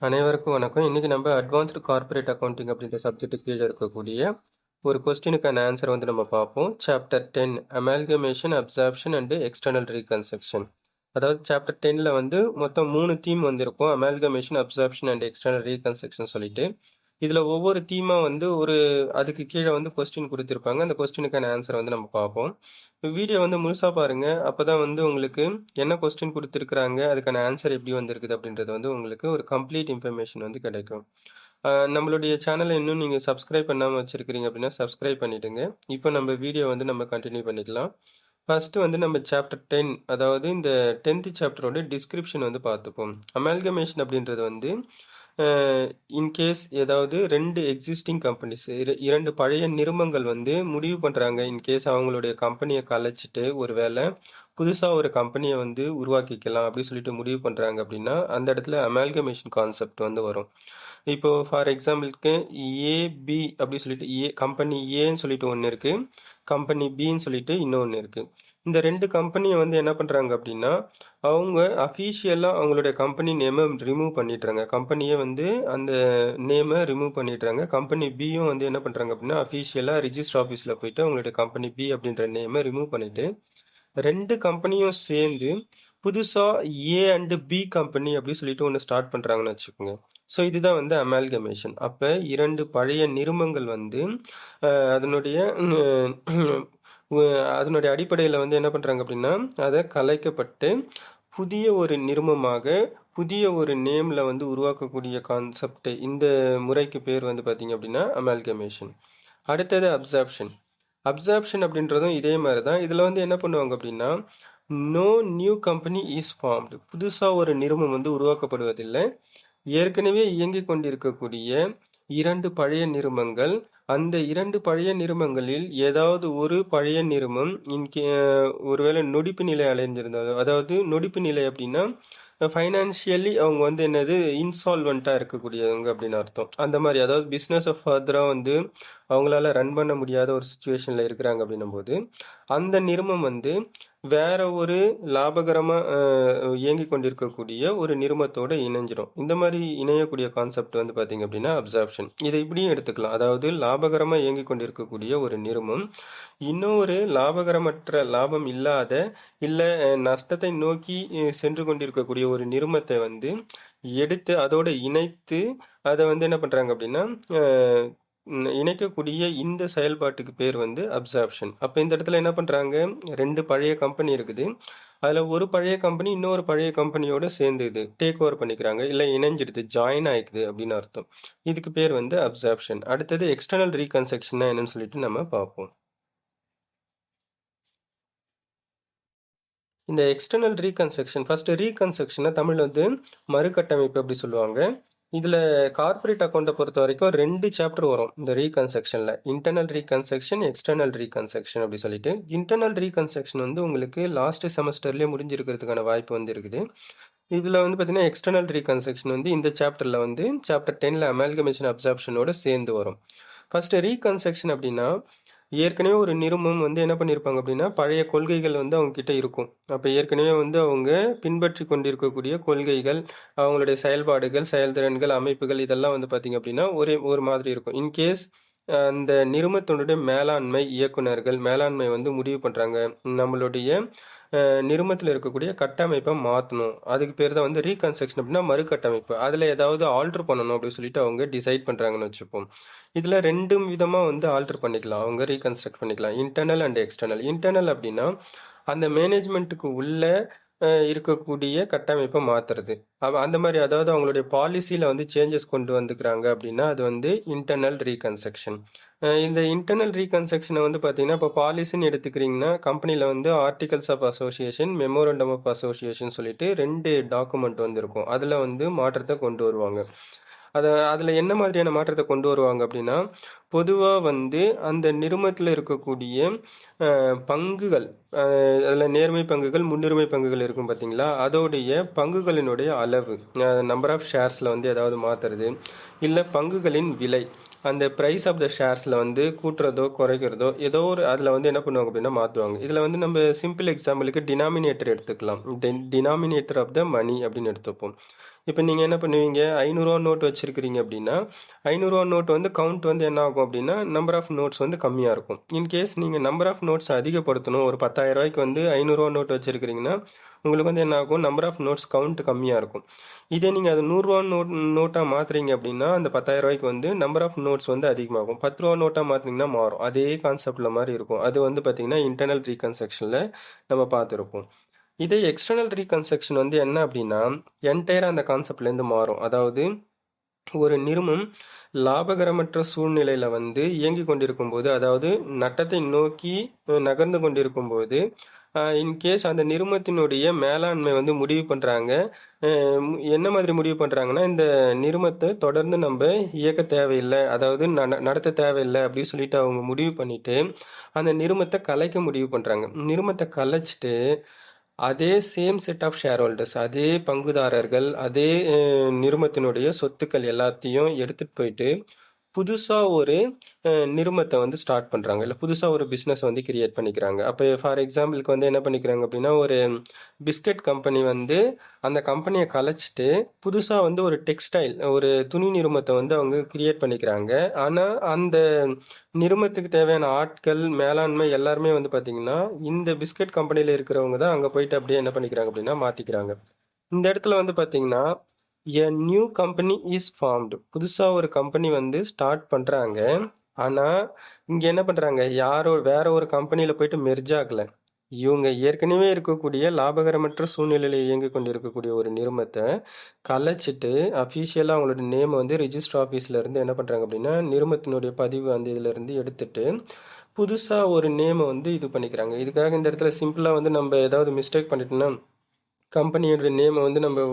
அனைவருக்கும் வணக்கம். இன்னைக்கு நம்ம அட்வான்ஸ்டு கார்ப்பரேட் அக்கவுண்டிங் அப்படின்ற சப்ஜெக்ட் கீழே இருக்கக்கூடிய ஒரு கொஸ்டினுக்கான ஆன்சர் வந்து நம்ம பார்ப்போம். Chapter 10 amalgamation, absorption and external reconstruction. அதாவது சாப்டர் 10ல வந்து மொத்தம் 3 தீம் வந்திருக்கும். Amalgamation, absorption and external reconstruction சொல்லிட்டு இதுல ஒவ்வொரு தீமா வந்து அதுக்கு கீழே வந்து கொஸ்டின் கொடுத்துருப்பாங்க. அந்த கொஸ்டினுக்கான ஆன்சர் வந்து நம்ம பார்ப்போம். வீடியோ வந்து முழுசா பாருங்க. அப்பதான் வந்து உங்களுக்கு என்ன கொஸ்டின் கொடுத்துருக்குறாங்க, அதுக்கான ஆன்சர் எப்படி வந்திருக்குது அப்படின்றது வந்து உங்களுக்கு ஒரு கம்ப்ளீட் இன்ஃபர்மேஷன் வந்து கிடைக்கும். நம்மளுடைய சேனலை இன்னும் நீங்கள் சப்ஸ்கிரைப் பண்ணாமல் வச்சுருக்கிறீங்க அப்படின்னா சப்ஸ்கிரைப் பண்ணிவிடுங்க. இப்போ நம்ம வீடியோ வந்து நம்ம கண்டினியூ பண்ணிக்கலாம். ஃபர்ஸ்ட் வந்து நம்ம சாப்டர் 10, அதாவது இந்த 10th சாப்டரோட டிஸ்கிரிப்ஷன் வந்து பார்த்துப்போம். அமால்கமேஷன் அப்படின்றது வந்து இன்கேஸ் ஏதாவது 2 எக்ஸிஸ்டிங் கம்பெனிஸ், 2 பழைய நிறுவனங்கள் வந்து முடிவு பண்ணுறாங்க. இன்கேஸ் அவங்களுடைய கம்பெனியை கலைச்சிட்டு ஒரு வேளை புதுசாக ஒரு கம்பெனியை வந்து உருவாக்கிக்கலாம் அப்படின்னு சொல்லிட்டு முடிவு பண்ணுறாங்க அப்படின்னா அந்த இடத்துல அமால்கமேஷன் கான்செப்ட் வந்து வரும். இப்போ ஃபார் எக்ஸாம்பிளுக்கு ஏபி அப்படி சொல்லிட்டு கம்பெனி ஏன்னு சொல்லிட்டு ஒன்று இருக்குது, கம்பெனி பின்னு சொல்லிட்டு இன்னொன்று இருக்குது. இந்த 2 கம்பெனியை வந்து என்ன பண்ணுறாங்க அப்படின்னா அவங்க அஃபீஷியலாக அவங்களுடைய கம்பெனி நேமை ரிமூவ் பண்ணிடுறாங்க. கம்பெனியே வந்து அந்த நேமை ரிமூவ் பண்ணிடுறாங்க. கம்பெனி பியும் வந்து என்ன பண்ணுறாங்க அப்படின்னா அஃபீஷியலாக ரிஜிஸ்டர் ஆஃபீஸில் போயிட்டு அவங்களுடைய கம்பெனி பி அப்படின்ற நேமை ரிமூவ் பண்ணிவிட்டு 2 கம்பெனியும் சேர்ந்து புதுசாக ஏ அண்டு பி கம்பெனி அப்படின்னு சொல்லிட்டு ஒன்று ஸ்டார்ட் பண்ணுறாங்கன்னு வச்சுக்கோங்க. ஸோ இதுதான் வந்து அமால்கமேஷன். அப்போ 2 பழைய நிறுவனங்கள் வந்து அதனுடைய அதனுடைய அடிப்படையில் வந்து என்ன பண்ணுறாங்க அப்படின்னா அதை கலைக்கப்பட்டு புதிய ஒரு நிறுவனமாக புதிய ஒரு நேமில் வந்து உருவாக்கக்கூடிய கான்செப்ட், இந்த முறைக்கு பேர் வந்து பார்த்தீங்க அப்படின்னா அமால்கமேஷன். அடுத்தது அப்சார்ப்ஷன். அப்சார்ப்ஷன் அப்படின்றதும் இதே மாதிரி தான். இதில் வந்து என்ன பண்ணுவாங்க அப்படின்னா no new company is formed. புதுசாக ஒரு நிறுவனம் வந்து உருவாக்கப்படுவதில்லை. ஏற்கனவே இயங்கிக் கொண்டிருக்கக்கூடிய 2 பழைய நிறுவனங்கள், அந்த 2 பழைய நிறுவனங்களில் ஏதாவது ஒரு பழைய நிறுவனம் ஒருவேளை நொடிப்பு நிலை அடைஞ்சிருந்தாலும், அதாவது நொடிப்பு நிலை அப்படின்னா ஃபைனான்ஷியலி அவங்க வந்து என்னது இன்சால்வெண்ட்டாக இருக்கக்கூடியவங்க அப்படின்னு அர்த்தம். அந்த மாதிரி அதாவது பிஸ்னஸை ஃபர்தராக வந்து அவங்களால ரன் பண்ண முடியாத ஒரு சுச்சுவேஷனில் இருக்கிறாங்க அப்படின்னும் போது அந்த நிறுவனம் வந்து வேற ஒரு லாபகரமாக இயங்கி கொண்டிருக்கக்கூடிய ஒரு நிறுவனத்தோடு இணைஞ்சிடும். இந்த மாதிரி இணையக்கூடிய கான்செப்ட் வந்து பார்த்தீங்க அப்படின்னா அப்சார்ப்ஷன். இதை இப்படியும் எடுத்துக்கலாம். அதாவது லாபகரமாக இயங்கி கொண்டிருக்கக்கூடிய ஒரு நிறுவனம் இன்னொரு லாபகரமற்ற, லாபம் இல்லாத, இல்லை நஷ்டத்தை நோக்கி சென்று கொண்டிருக்கக்கூடிய ஒரு நிறுவனத்தை வந்து எடுத்து அதோடு இணைத்து அதை வந்து என்ன பண்ணுறாங்க அப்படின்னா இணைக்கக்கூடிய இந்த செயல்பாட்டுக்கு பேர் வந்து அப்சார்ப்ஷன். அப்போ இந்த இடத்துல என்ன பண்ணுறாங்க, 2 பழைய கம்பெனி இருக்குது. அதில் ஒரு பழைய கம்பெனி இன்னொரு பழைய கம்பெனியோட சேர்ந்து இது டேக் ஓவர் பண்ணிக்கிறாங்க, இல்லை இணைஞ்சிடுது, ஜாயின் ஆயிக்குது அப்படின்னு அர்த்தம். இதுக்கு பேர் வந்து அப்சார்ப்ஷன். அடுத்தது எக்ஸ்டர்னல் ரீகன்ஸ்ட்ரக்ஷன்னா என்னன்னு சொல்லிட்டு நம்ம பார்ப்போம். இந்த எக்ஸ்டர்னல் ரீகன்ஸ்ட்ரக்ஷன், ஃபர்ஸ்ட் ரீகன்ஸ்ட்ரக்ஷனை தமிழ் வந்து மறுகட்டமைப்பு அப்படி சொல்லுவாங்க. இதில் கார்ப்பரேட் அக்கௌண்ட்டை பொறுத்த வரைக்கும் 2 சாப்டர் வரும் இந்த ரீகன்ஸ்ட்ரக்ஷனில். இன்டர்னல் ரீகன்ஸ்ட்ரக்ஷன், எக்ஸ்டர்னல் ரீகன்ஸ்ட்ரக்ஷன் அப்படி சொல்லிட்டு. இன்டர்னல் ரீகன்ஸ்ட்ரக்ஷன் வந்து உங்களுக்கு லாஸ்ட் செமஸ்டர்லேயே முடிஞ்சிருக்கிறதுக்கான வாய்ப்பு வந்து இருக்குது. இதில் வந்து பார்த்தீங்கன்னா எக்ஸ்டர்னல் ரீகன்ஸ்ட்ரக்ஷன் வந்து இந்த சாப்டரில் வந்து சாப்டர் 10ல் அமால்கமேஷன் அப்சார்ப்ஷனோட சேர்ந்து வரும். ஃபர்ஸ்ட் ரீகன்ஸ்ட்ரக்ஷன் அப்படின்னா ஏற்கனவே ஒரு நிறுவனம் வந்து என்ன பண்ணியிருப்பாங்க அப்படின்னா பழைய கொள்கைகள் வந்து அவங்க கிட்ட இருக்கும். அப்போ ஏற்கனவே வந்து அவங்க பின்பற்றி கொண்டிருக்கக்கூடிய கொள்கைகள், அவங்களுடைய செயல்பாடுகள், செயல்திறன்கள், அமைப்புகள் இதெல்லாம் வந்து பார்த்திங்க அப்படின்னா ஒரே ஒரு மாதிரி இருக்கும். இன்கேஸ் அந்த நிறுவனத்தினுடைய மேலாண்மை இயக்குனர்கள் மேலாண்மை வந்து முடிவு பண்ணுறாங்க, நம்மளுடைய நிறுவனத்தில் இருக்கக்கூடிய கட்டமைப்பை மாற்றணும், அதுக்கு பேர் தான் வந்து ரீகன்ஸ்ட்ரக்ஷன் அப்படின்னா மறுகட்டமைப்பு. அதில் ஏதாவது ஆல்ட்ரு பண்ணணும் அப்படின்னு சொல்லிட்டு அவங்க டிசைட் பண்ணுறாங்கன்னு வச்சுப்போம். இதில் 2 விதமாக வந்து ஆல்ட்ரு பண்ணிக்கலாம், அவங்க ரீகன்ஸ்ட்ரக்ட் பண்ணிக்கலாம், இன்டர்னல் அண்ட் எக்ஸ்டர்னல். இன்டர்னல் அப்படின்னா அந்த மேனேஜ்மெண்ட்டுக்கு உள்ள இருக்கக்கூடிய கட்டமைப்பை மாற்றுறது. அந்த மாதிரி அதாவது அவங்களுடைய பாலிசியில் வந்து சேஞ்சஸ் கொண்டு வந்துக்கிறாங்க அப்படின்னா அது வந்து இன்டர்னல் ரீகன்ஸ்ட்ரக்ஷன். இந்த இன்டர்னல் ரீகன்ஸ்ட்ரக்ஷனை வந்து பார்த்தீங்கன்னா இப்போ பாலிசின்னு எடுத்துக்கிறீங்கன்னா கம்பெனியில் வந்து articles of association, memorandum of association சொல்லிட்டு 2 டாக்குமெண்ட் வந்து இருக்கும். அதில் வந்து மாற்றத்தை கொண்டு வருவாங்க. அதில் என்ன மாதிரியான மாற்றத்தை கொண்டு வருவாங்க அப்படின்னா பொதுவாக வந்து அந்த நிறுமத்தில் இருக்கக்கூடிய பங்குகள், அதில் நேர்மை பங்குகள் முன்னுரிமை பங்குகள் இருக்கும் பார்த்தீங்களா, அதோடைய பங்குகளினுடைய அளவு, நம்பர் ஆஃப் ஷேர்ஸில் வந்து ஏதாவது மாற்றுறது, இல்லை பங்குகளின் விலை, அந்த ப்ரைஸ் ஆஃப் த ஷேர்ஸில் வந்து கூட்டுறதோ குறைக்கிறதோ ஏதோ ஒரு அதில் வந்து என்ன பண்ணுவாங்க அப்படின்னா மாற்றுவாங்க. இதில் வந்து நம்ம சிம்பிள் எக்ஸாம்பிளுக்கு டினாமினேட்டர் எடுத்துக்கலாம். டினாமினேட்டர் ஆஃப் த மணி அப்படின்னு எடுத்துப்போம். இப்போ நீங்கள் என்ன பண்ணுவீங்க, 500 நோட் வச்சுருக்கிறீங்க அப்படின்னா 500 நோட் வந்து கவுண்ட் வந்து என்ன ஆகும் அப்படின்னா நம்பர் ஆஃப் நோட்ஸ் வந்து கம்மியாக இருக்கும். இன்கேஸ் நீங்கள் நம்பர் ஆஃப் நோட்ஸ் அதிகப்படுத்தணும், ஒரு 10,000 ரூபாய்க்கு வந்து 500 நோட் வச்சுருக்கிறீங்கன்னா உங்களுக்கு வந்து என்ன ஆகும், நம்பர் ஆஃப் நோட்ஸ் கவுண்ட் கம்மியாக இருக்கும். இதே நீங்கள் அது 100 நோட்டாக மாற்றுறீங்க அப்படின்னா அந்த 10,000 ரூபாய்க்கு வந்து நம்பர் ஆஃப் நோட்ஸ் வந்து அதிகமாகும். 10 நோட்டாக மாற்றினீங்கன்னா மாறும். அதே கான்செப்டில் மாதிரி இருக்கும். அது வந்து பார்த்திங்கன்னா இன்டர்னல் ரீகன்ஸ்ட்ரக்ஷனில் நம்ம பார்த்துருப்போம். இதே எக்ஸ்டர்னல் ரீகன்ஸ்ட்ரக்ஷன் வந்து என்ன அப்படின்னா என்டையராக அந்த கான்செப்ட்லேருந்து மாறும். அதாவது ஒரு நிறுவனம் லாபகரமற்ற சூழ்நிலையில் வந்து இயங்கி கொண்டிருக்கும் போது, அதாவது நட்டத்தை நோக்கி நகர்ந்து கொண்டிருக்கும் போது, இன்கேஸ் அந்த நிறுவனத்தினுடைய மேலாண்மை வந்து முடிவு பண்ணுறாங்க. என்ன மாதிரி முடிவு பண்ணுறாங்கன்னா, இந்த நிறுவனத்தை தொடர்ந்து நம்ம இயக்க தேவையில்லை, அதாவது நடத்த தேவையில்லை அப்படின்னு சொல்லிட்டு அவங்க முடிவு பண்ணிட்டு அந்த நிறுவனத்தை கலைக்க முடிவு பண்ணுறாங்க. நிறுவனத்தை கலைச்சிட்டு அதே same set of shareholders, அதே பங்குதாரர்கள், அதே நிறுவனத்தினுடைய சொத்துக்கள் எல்லாத்தையும் எடுத்துகிட்டு போயிட்டு புதுசாக ஒரு நிறுவனத்தை வந்து ஸ்டார்ட் பண்ணுறாங்க, இல்லை புதுசாக ஒரு பிஸ்னஸ் வந்து கிரியேட் பண்ணிக்கிறாங்க. அப்போ ஃபார் எக்ஸாம்பிளுக்கு வந்து என்ன பண்ணிக்கிறாங்க அப்படின்னா, ஒரு பிஸ்கட் கம்பெனி வந்து அந்த கம்பெனியை கலைச்சிட்டு புதுசாக வந்து ஒரு டெக்ஸ்டைல், ஒரு துணி நிறுவனத்தை வந்து அவங்க கிரியேட் பண்ணிக்கிறாங்க. ஆனால் அந்த நிறுவனத்துக்கு தேவையான ஆட்கள், மேலாண்மை எல்லாருமே வந்து பார்த்திங்கன்னா இந்த பிஸ்கட் கம்பெனியில் இருக்கிறவங்க தான் அங்கே போயிட்டு அப்படியே என்ன பண்ணிக்கிறாங்க அப்படின்னா மாற்றிக்கிறாங்க. இந்த இடத்துல வந்து பார்த்திங்கன்னா a new company is formed, புதுசாக ஒரு கம்பெனி வந்து ஸ்டார்ட் பண்ணுறாங்க. ஆனால் இங்கே என்ன பண்ணுறாங்க, வேற ஒரு கம்பெனியில் போயிட்டு மெர்ஜ் ஆகலை. இவங்க ஏற்கனவே இருக்கக்கூடிய லாபகரமற்ற சூழ்நிலையில் இயங்கி கொண்டு இருக்கக்கூடிய ஒரு நிறுவனத்தை கலைச்சிட்டு அஃபீஷியலாக அவங்களோட நேமை வந்து ரிஜிஸ்டர் ஆஃபீஸில் இருந்து என்ன பண்ணுறாங்க அப்படின்னா நிறுவனத்தினுடைய பதிவு அந்த இதிலேருந்து எடுத்துட்டு புதுசாக ஒரு நேமை வந்து இது பண்ணிக்கிறாங்க. இதுக்காக இந்த இடத்துல சிம்பிளாக வந்து நம்ம ஏதாவது மிஸ்டேக் பண்ணிட்டோம்னா கம்பெனியோட நேமை வந்து நம்ம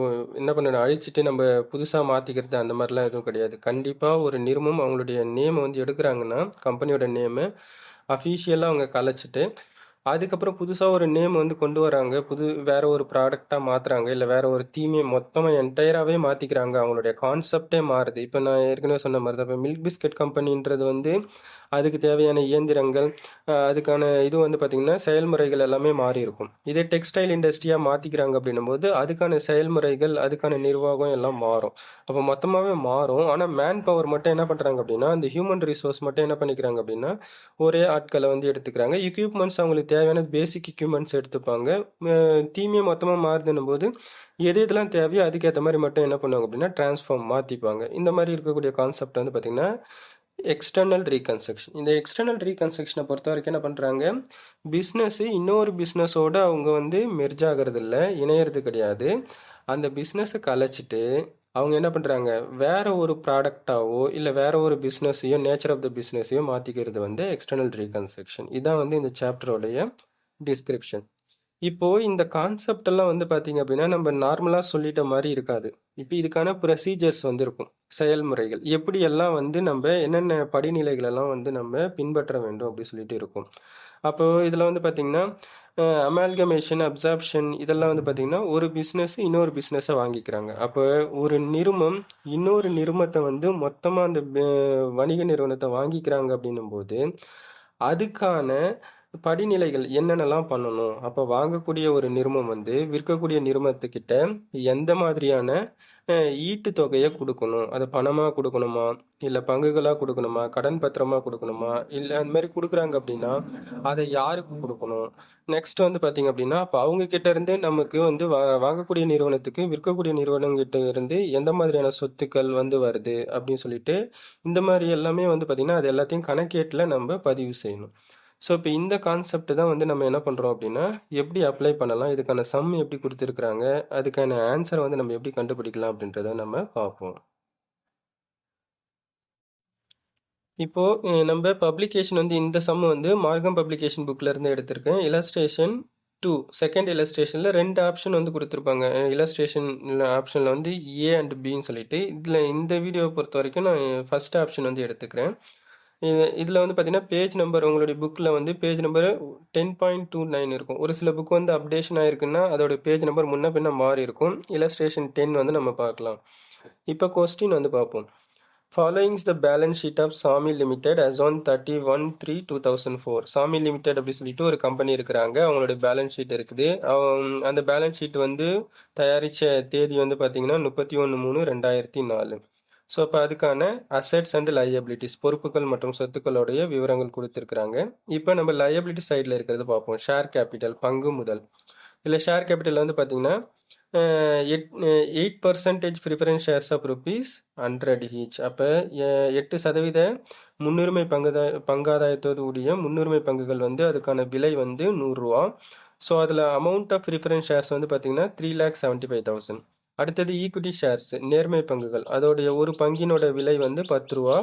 என்ன பண்ணணும், அழிச்சிட்டு நம்ம புதுசாக மாற்றிக்கிறது அந்த மாதிரிலாம் எதுவும் கிடையாது. கண்டிப்பாக ஒரு நிறுவனம் அவங்களுடைய நேமை வந்து எடுக்கிறாங்கன்னா கம்பெனியோட நேமை அஃபீஷியலாக அவங்க கலைச்சிட்டு அதுக்கப்புறம் புதுசாக ஒரு நேம் வந்து கொண்டு வராங்க, வேற ஒரு ப்ராடக்டாக மாற்றுறாங்க, இல்லை வேற ஒரு தீமையை மொத்தமாக என்டையராகவே மாற்றிக்கிறாங்க. அவங்களுடைய கான்செப்டே மாறுது. இப்போ நான் ஏற்கனவே சொன்ன மாதிரி தான், இப்போ மில்க் பிஸ்கட் கம்பெனின்றது வந்து அதுக்கு தேவையான இயந்திரங்கள், அதுக்கான இது வந்து பார்த்திங்கன்னா செயல்முறைகள் எல்லாமே மாறி இருக்கும். இதே டெக்ஸ்டைல் இண்டஸ்ட்ரியாக மாற்றிக்கிறாங்க அப்படின்னும் போது அதுக்கான செயல்முறைகள், அதுக்கான நிர்வாகம் எல்லாம் மாறும். அப்போ மொத்தமாகவே மாறும். ஆனால் மேன் பவர் மட்டும் என்ன பண்ணுறாங்க அப்படின்னா, அந்த ஹியூமன் ரிசோர்ஸ் மட்டும் என்ன பண்ணிக்கிறாங்க அப்படின்னா ஒரே ஆட்களை வந்து எடுத்துக்கிறாங்க. எக்யூப்மெண்ட்ஸ் அவங்களுக்கு தேவையான பேசிக் எக்யூப்மெண்ட்ஸ் எடுத்துப்பாங்க. தீமையை மொத்தமாக மாறுதுன்னும் போது எது எதெல்லாம் தேவையோ அதுக்கேற்ற மாதிரி மட்டும் என்ன பண்ணுவாங்க அப்படின்னா டிரான்ஸ்ஃபார்ம் மாற்றிப்பாங்க. இந்த மாதிரி இருக்கக்கூடிய கான்செப்ட் வந்து பார்த்திங்கன்னா எக்ஸ்டர்னல் ரீகன்ஸ்ட்ரக்ஷன். இந்த எக்ஸ்டர்னல் ரீகன்ஸ்ட்ரக்ஷனை பொறுத்த வரைக்கும் என்ன பண்ணுறாங்க, பிஸ்னஸ்ஸு இன்னொரு பிஸ்னஸோடு அவங்க வந்து மெர்ஜ் ஆகிறது இல்லை, இணையிறது கிடையாது. அந்த பிஸ்னஸை கலைச்சிட்டு அவங்க என்ன பண்ணுறாங்க, வேற ஒரு ப்ராடக்டாவோ இல்லை வேற ஒரு பிஸ்னஸையோ நேச்சர் ஆஃப் த பிஸ்னஸையோ மாற்றிக்கிறது வந்து எக்ஸ்டர்னல் ரீகன்ஸ்ட்ரக்ஷன். இதான் வந்து இந்த சாப்டரோடைய டிஸ்கிரிப்ஷன். இப்போது இந்த கான்செப்ட் எல்லாம் வந்து பார்த்தீங்க அப்படின்னா நம்ம நார்மலாக சொல்லிட்ட மாதிரி இருக்காது. இப்போ இதுக்கான ப்ரொசீஜர்ஸ் வந்து இருக்கும், செயல்முறைகள் எப்படியெல்லாம் வந்து நம்ம என்னென்ன படிநிலைகளெல்லாம் வந்து நம்ம பின்பற்ற வேண்டும் அப்படி சொல்லிட்டு இருக்கும். அப்போது இதில் வந்து பார்த்திங்கன்னா அமால்கமேஷன், அப்சார்ப்ஷன் இதெல்லாம் வந்து பார்த்திங்கன்னா ஒரு பிஸ்னஸ் இன்னொரு பிஸ்னஸை வாங்கிக்கிறாங்க. அப்போ ஒரு நிறுவனம் இன்னொரு நிறுவனத்தை வந்து மொத்தமாக அந்த வணிக நிறுவனத்தை வாங்கிக்கிறாங்க அப்படின்னும் போது அதுக்கான படிநிலைகள் என்னென்னலாம் பண்ணணும். அப்போ வாங்கக்கூடிய ஒரு நிறுவனம் வந்து விற்கக்கூடிய நிறுவனத்துக்கிட்ட எந்த மாதிரியான ஈட்டு தொகையை கொடுக்கணும், அதை பணமாக கொடுக்கணுமா, இல்லை பங்குகளாக கொடுக்கணுமா, கடன் பத்திரமாக கொடுக்கணுமா, இல்லை அந்த மாதிரி கொடுக்குறாங்க அப்படின்னா அதை யாருக்கு கொடுக்கணும். நெக்ஸ்ட் வந்து பார்த்திங்க அப்படின்னா அப்போ அவங்கக்கிட்ட இருந்து நமக்கு வந்து வாங்கக்கூடிய நிறுவனத்துக்கு விற்கக்கூடிய நிறுவனங்கிட்ட இருந்து எந்த மாதிரியான சொத்துக்கள் வந்து வருது அப்படின்னு சொல்லிட்டு இந்த மாதிரி எல்லாமே வந்து பார்த்திங்கன்னா அது எல்லாத்தையும் கணக்கேட்டில் நம்ம பதிவு செய்யணும். ஸோ இப்போ இந்த கான்செப்ட் தான் வந்து நம்ம என்ன பண்ணுறோம் அப்படின்னா எப்படி அப்ளை பண்ணலாம், இதுக்கான சம் எப்படி கொடுத்துருக்குறாங்க, அதுக்கான ஆன்சரை வந்து நம்ம எப்படி கண்டுபிடிக்கலாம் அப்படின்றத நம்ம பார்ப்போம். இப்போது நம்ம பப்ளிகேஷன் வந்து இந்த சம் வந்து மார்க்கம் பப்ளிகேஷன் புக்கில் இருந்து எடுத்திருக்கேன். இலஸ்ட்ரேஷன் 2 செகண்ட் இலஸ்ட்ரேஷனில் 2 ஆப்ஷன் வந்து கொடுத்துருப்பாங்க. இலஸ்ட்ரேஷன் ஆப்ஷனில் வந்து ஏ அண்ட் பின்னு சொல்லிட்டு, இதில் இந்த வீடியோவை பொறுத்த வரைக்கும் நான் ஃபஸ்ட் ஆப்ஷன் வந்து எடுத்துக்கிறேன். இதில் வந்து பார்த்தீங்கன்னா பேஜ் நம்பர் உங்களுடைய புக்கில் வந்து பேஜ் நம்பர் 10.29 இருக்கும். ஒரு சில புக் வந்து அப்டேஷன் ஆயிருக்குன்னா அதோட பேஜ் நம்பர் முன்ன பின்ன மாறி இருக்கும். இல்லஸ்ட்ரேஷன் 10 வந்து நம்ம பார்க்கலாம். இப்போ கொஸ்டின் வந்து பார்ப்போம். Following is the balance sheet of Sawmill Limited as on 31/3/2004. Sawmill Limited அப்படி சொல்லிட்டு ஒரு கம்பெனி இருக்கிறாங்க. அவங்களோட பேலன்ஸ் ஷீட் இருக்குது. அந்த பேலன்ஸ் ஷீட் வந்து தயாரித்த தேதி வந்து பார்த்தீங்கன்னா 31/3/2004. ஸோ அப்போ அதுக்கான அசெட்ஸ் அண்ட் லையபிலிட்டிஸ் பொறுப்புகள் மற்றும் சொத்துக்களுடைய விவரங்கள் கொடுத்துருக்குறாங்க. இப்போ நம்ம லையபிலிட்டி சைடில் இருக்கிறது பார்ப்போம். ஷேர் கேபிட்டல் பங்கு முதல். இதில் ஷேர் கேபிட்டல் வந்து பார்த்தீங்கன்னா 8% ப்ரிஃபரன்ஸ் ஷேர்ஸ் ஆஃப் ₹100 ஈச். அப்போ 8% முன்னுரிமை பங்காதாயத்தோடு உடைய முன்னுரிமை பங்குகள் வந்து அதுக்கான விலை வந்து ₹100. ஸோ அதில் அமௌண்ட் ஆஃப் ப்ரிஃபரன்ஸ் ஷேர்ஸ் வந்து பார்த்தீங்கன்னா 3,75,000. அடுத்தது ஈக்விட்டி ஷேர்ஸ் நேர்மை பங்குகள், அதோடைய ஒரு பங்கினோட விலை வந்து ₹10.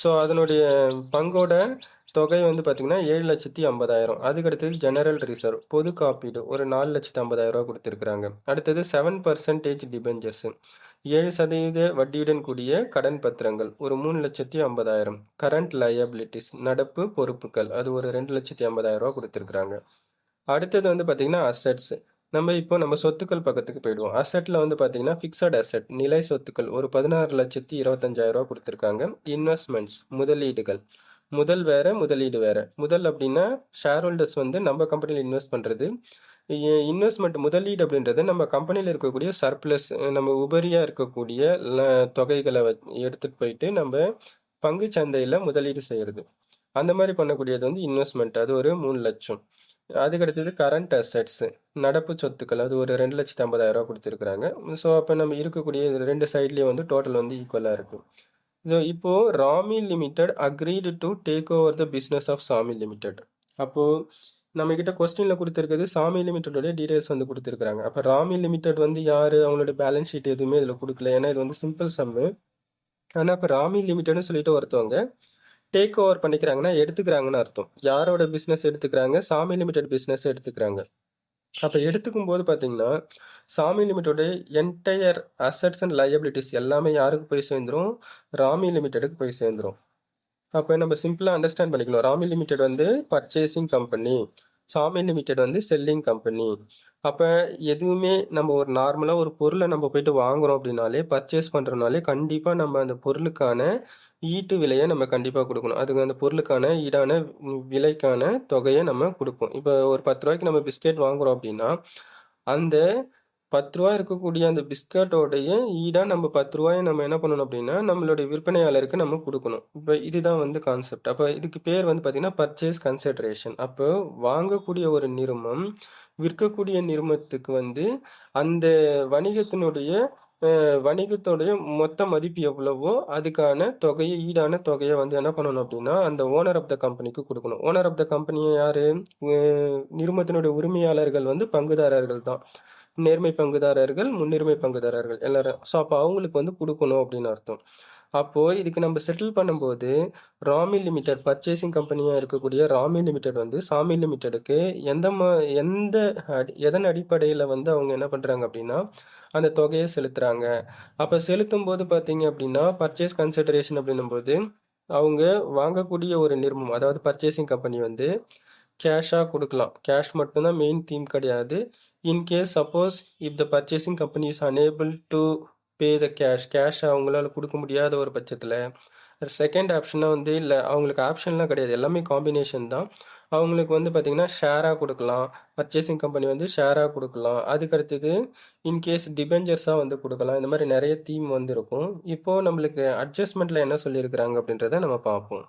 ஸோ அதனுடைய பங்கோட தொகை வந்து பார்த்தீங்கன்னா 7,50,000. அதுக்கு அடுத்தது ஜெனரல் ரிசர்வ் பொது காப்பீடு ஒரு 4,50,000 கொடுத்துருக்குறாங்க. அடுத்தது 7% டிபெஞ்சர்ஸ் 7% வட்டியுடன் கூடிய கடன் பத்திரங்கள் ஒரு 3,50,000. கரண்ட் லயபிலிட்டிஸ் நடப்பு பொறுப்புகள் அது ஒரு 2,50,000 கொடுத்துருக்குறாங்க. அடுத்தது வந்து பார்த்தீங்கன்னா அசெட்ஸ். நம்ம சொத்துக்கள் பக்கத்துக்கு போயிடுவோம். அசெட்டில் வந்து பார்த்தீங்கன்னா ஃபிக்ஸட் அசெட் நிலை சொத்துக்கள் ஒரு 16,25,000 கொடுத்துருக்காங்க. இன்வெஸ்ட்மெண்ட்ஸ் முதலீடுகள் முதல் வேற முதலீடு வேற. முதல் அப்படின்னா ஷேர் ஹோல்டர்ஸ் வந்து நம்ம கம்பெனியில் இன்வெஸ்ட் பண்ணுறது. இன்வெஸ்ட்மெண்ட் முதலீடு அப்படின்றது நம்ம கம்பெனியில் இருக்கக்கூடிய சர்ப்ளஸ் நம்ம உபரியாக இருக்கக்கூடிய தொகைகளை எடுத்துகிட்டு போயிட்டு நம்ம பங்கு சந்தையில் முதலீடு செய்கிறது. அந்த மாதிரி பண்ணக்கூடியது வந்து இன்வெஸ்ட்மெண்ட் அது ஒரு 3 லட்சம். அதுக்கு அடுத்தது கரண்ட் அசெட்ஸ் நடப்பு சொத்துக்கள் அது ஒரு 2,50,000 கொடுத்துருக்குறாங்க. ஸோ அப்போ நம்ம இருக்கக்கூடிய ரெண்டு சைட்லேயும் வந்து டோட்டல் வந்து ஈக்குவலாக இருக்கும். ஸோ இப்போது Ramil limited agreed to take over the business of Samil limited. அப்போது நம்மக்கிட்ட கொஸ்டினில் கொடுத்துருக்குது சாமி லிமிட்டோடைய டீடைல்ஸ் வந்து கொடுத்துருக்குறாங்க. அப்போ ராமில் லிமிடெட் வந்து யார், அவங்களோட பேலன்ஸ் ஷீட் எதுவுமே இதில் கொடுக்கல, ஏன்னா இது வந்து சிம்பிள் சம்மு. ஆனால் இப்போ ராமில் லிமிட்டட்னு சொல்லிட்டு ஒருத்தவங்க டேக் ஓவர் பண்ணிக்கிறாங்கன்னா எடுத்துக்கிறாங்கன்னு அர்த்தம். யாரோட பிஸ்னஸ் எடுத்துக்கிறாங்க, சாமி லிமிடெட் பிஸ்னஸ் எடுத்துக்கிறாங்க. அப்போ எடுத்துக்கும் போது பார்த்தீங்கன்னா சாமி லிமிட்டோட என்டையர் அசட்ஸ் அண்ட் லயபிலிட்டிஸ் எல்லாமே யாருக்கு போய் சேர்ந்துடும், ராமி லிமிட்டெடுக்கு போய் சேர்ந்துடும். அப்போ நம்ம சிம்பிளாக அண்டர்ஸ்டாண்ட் பண்ணிக்கணும். ராமி லிமிடெட் வந்து பர்ச்சேசிங் கம்பெனி, சாமி லிமிடெட் வந்து செல்லிங் கம்பெனி. அப்போ எதுவுமே நம்ம ஒரு நார்மலாக ஒரு பொருளை நம்ம போயிட்டு வாங்குறோம் அப்படின்னாலே பர்ச்சேஸ் பண்ணுறோம்னாலே கண்டிப்பாக நம்ம அந்த பொருளுக்கான ஈட்டு விலையை நம்ம கண்டிப்பாக கொடுக்கணும். அதுக்கு அந்த பொருளுக்கான ஈடான விலைக்கான தொகையை நம்ம கொடுப்போம். இப்போ ஒரு 10 ரூபாய்க்கு நம்ம பிஸ்கெட் வாங்குறோம் அப்படின்னா அந்த 10 ரூபா இருக்கக்கூடிய அந்த பிஸ்கட்டோடைய ஈடாக நம்ம 10 ரூபாயை நம்ம என்ன பண்ணணும் அப்படின்னா நம்மளுடைய விற்பனையாளருக்கு நம்ம கொடுக்கணும். இப்போ இதுதான் வந்து கான்செப்ட். அப்போ இதுக்கு பேர் வந்து பார்த்தீங்கன்னா பர்ச்சேஸ் கன்சிடரேஷன். அப்போ வாங்கக்கூடிய ஒரு நிறுவனம் விற்கக்கூடிய நிறுவனத்துக்கு வந்து அந்த வணிகத்தினுடைய வணிகத்தோடைய மொத்த மதிப்பு எவ்வளவோ அதுக்கான தொகையை ஈடான தொகையை வந்து என்ன பண்ணணும் அப்படின்னா அந்த ஓனர் ஆஃப் த கம்பெனிக்கு கொடுக்கணும். ஓனர் ஆஃப் த கம்பெனி யாரு, நிறுவனத்தினுடைய உரிமையாளர்கள் வந்து பங்குதாரர்கள் தான். நேர்மை பங்குதாரர்கள், முன்னுரிமை பங்குதாரர்கள் எல்லாரும். ஸோ அப்போ அவங்களுக்கு வந்து கொடுக்கணும் அப்படின்னு அர்த்தம். அப்போது இதுக்கு நம்ம செட்டில் பண்ணும்போது ராமி லிமிடெட் பர்ச்சேசிங் கம்பெனியாக இருக்கக்கூடிய ராமி லிமிடெட் வந்து சாமி லிமிடெடுக்கு எதன் அடிப்படையில் வந்து அவங்க என்ன பண்ணுறாங்க அப்படின்னா அந்த தொகையை செலுத்துகிறாங்க. அப்போ செலுத்தும் போது பார்த்தீங்க அப்படின்னா பர்ச்சேஸ் கன்சிடரேஷன் அப்படின்னும் போது அவங்க வாங்கக்கூடிய ஒரு நிறுவனம் அதாவது பர்ச்சேசிங் கம்பெனி வந்து கேஷாக கொடுக்கலாம். கேஷ் மட்டும்தான் மெயின் தீம் கிடையாது. In case suppose if the purchasing company is unable to pay the cash அவங்களால கொடுக்க முடியாத ஒரு பட்சத்தில் செகண்ட் ஆப்ஷனாக வந்து இல்லை அவங்களுக்கு ஆப்ஷன்லாம் கிடையாது, எல்லாமே காம்பினேஷன் தான். அவங்களுக்கு வந்து பார்த்திங்கன்னா ஷேராக கொடுக்கலாம். பர்ச்சேசிங் கம்பெனி வந்து ஷேராக கொடுக்கலாம். அதுக்கு அடுத்தது இன்கேஸ் டிபெஞ்சர்ஸாக வந்து கொடுக்கலாம். இந்த மாதிரி நிறைய தீம் வந்து இருக்கும். இப்போது நம்மளுக்கு அட்ஜஸ்ட்மெண்ட்டில் என்ன சொல்லியிருக்கிறாங்க அப்படின்றத நம்ம பார்ப்போம்.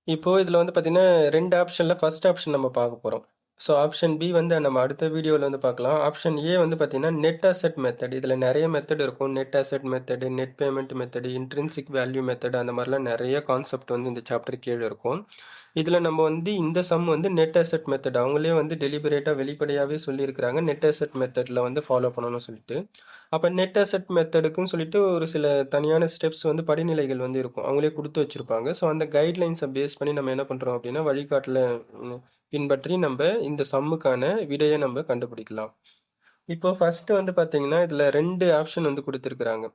இப்போது இதில் வந்து பார்த்திங்கன்னா 2 ஆப்ஷனில் ஃபர்ஸ்ட் ஆப்ஷன் நம்ம பார்க்க போகிறோம். ஸோ ஆப்ஷன் பி வந்து நம்ம அடுத்த வீடியோவில் வந்து பார்க்கலாம். ஆப்ஷன் ஏ வந்து பார்த்திங்கன்னா நெட் அசெட் மெத்தட். இதில் நிறைய மெத்தட் இருக்கும். Net asset method, net payment method, intrinsic value method, அந்த மாதிரிலாம் நிறைய கான்செப்ட் வந்து இந்த சாப்டர் கீழே இருக்கும். இதில் நம்ம வந்து இந்த சம் வந்து நெட் அசெட் மெத்தட் அவங்களே வந்து டெலிபரேட்டாக வெளிப்படையாகவே சொல்லியிருக்கிறாங்க நெட் அசெட் மெத்தடில் வந்து ஃபாலோ பண்ணணும்னு சொல்லிட்டு. அப்போ நெட் அசெட் மெத்தடுக்குன்னு சொல்லிட்டு ஒரு சில தனியான ஸ்டெப்ஸ் வந்து படிநிலைகள் வந்து இருக்கும், அவங்களே கொடுத்து வச்சுருப்பாங்க. ஸோ அந்த கைட்லைன்ஸை பேஸ் பண்ணி நம்ம என்ன பண்ணுறோம் அப்படின்னா வழிகாட்டில் பின்பற்றி நம்ம இந்த சம்முக்கான விடையை நம்ம கண்டுபிடிக்கலாம். இப்போ ஃபர்ஸ்ட் வந்து பார்த்தீங்கன்னா இதில் 2 ஆப்ஷன் வந்து கொடுத்துருக்குறாங்க.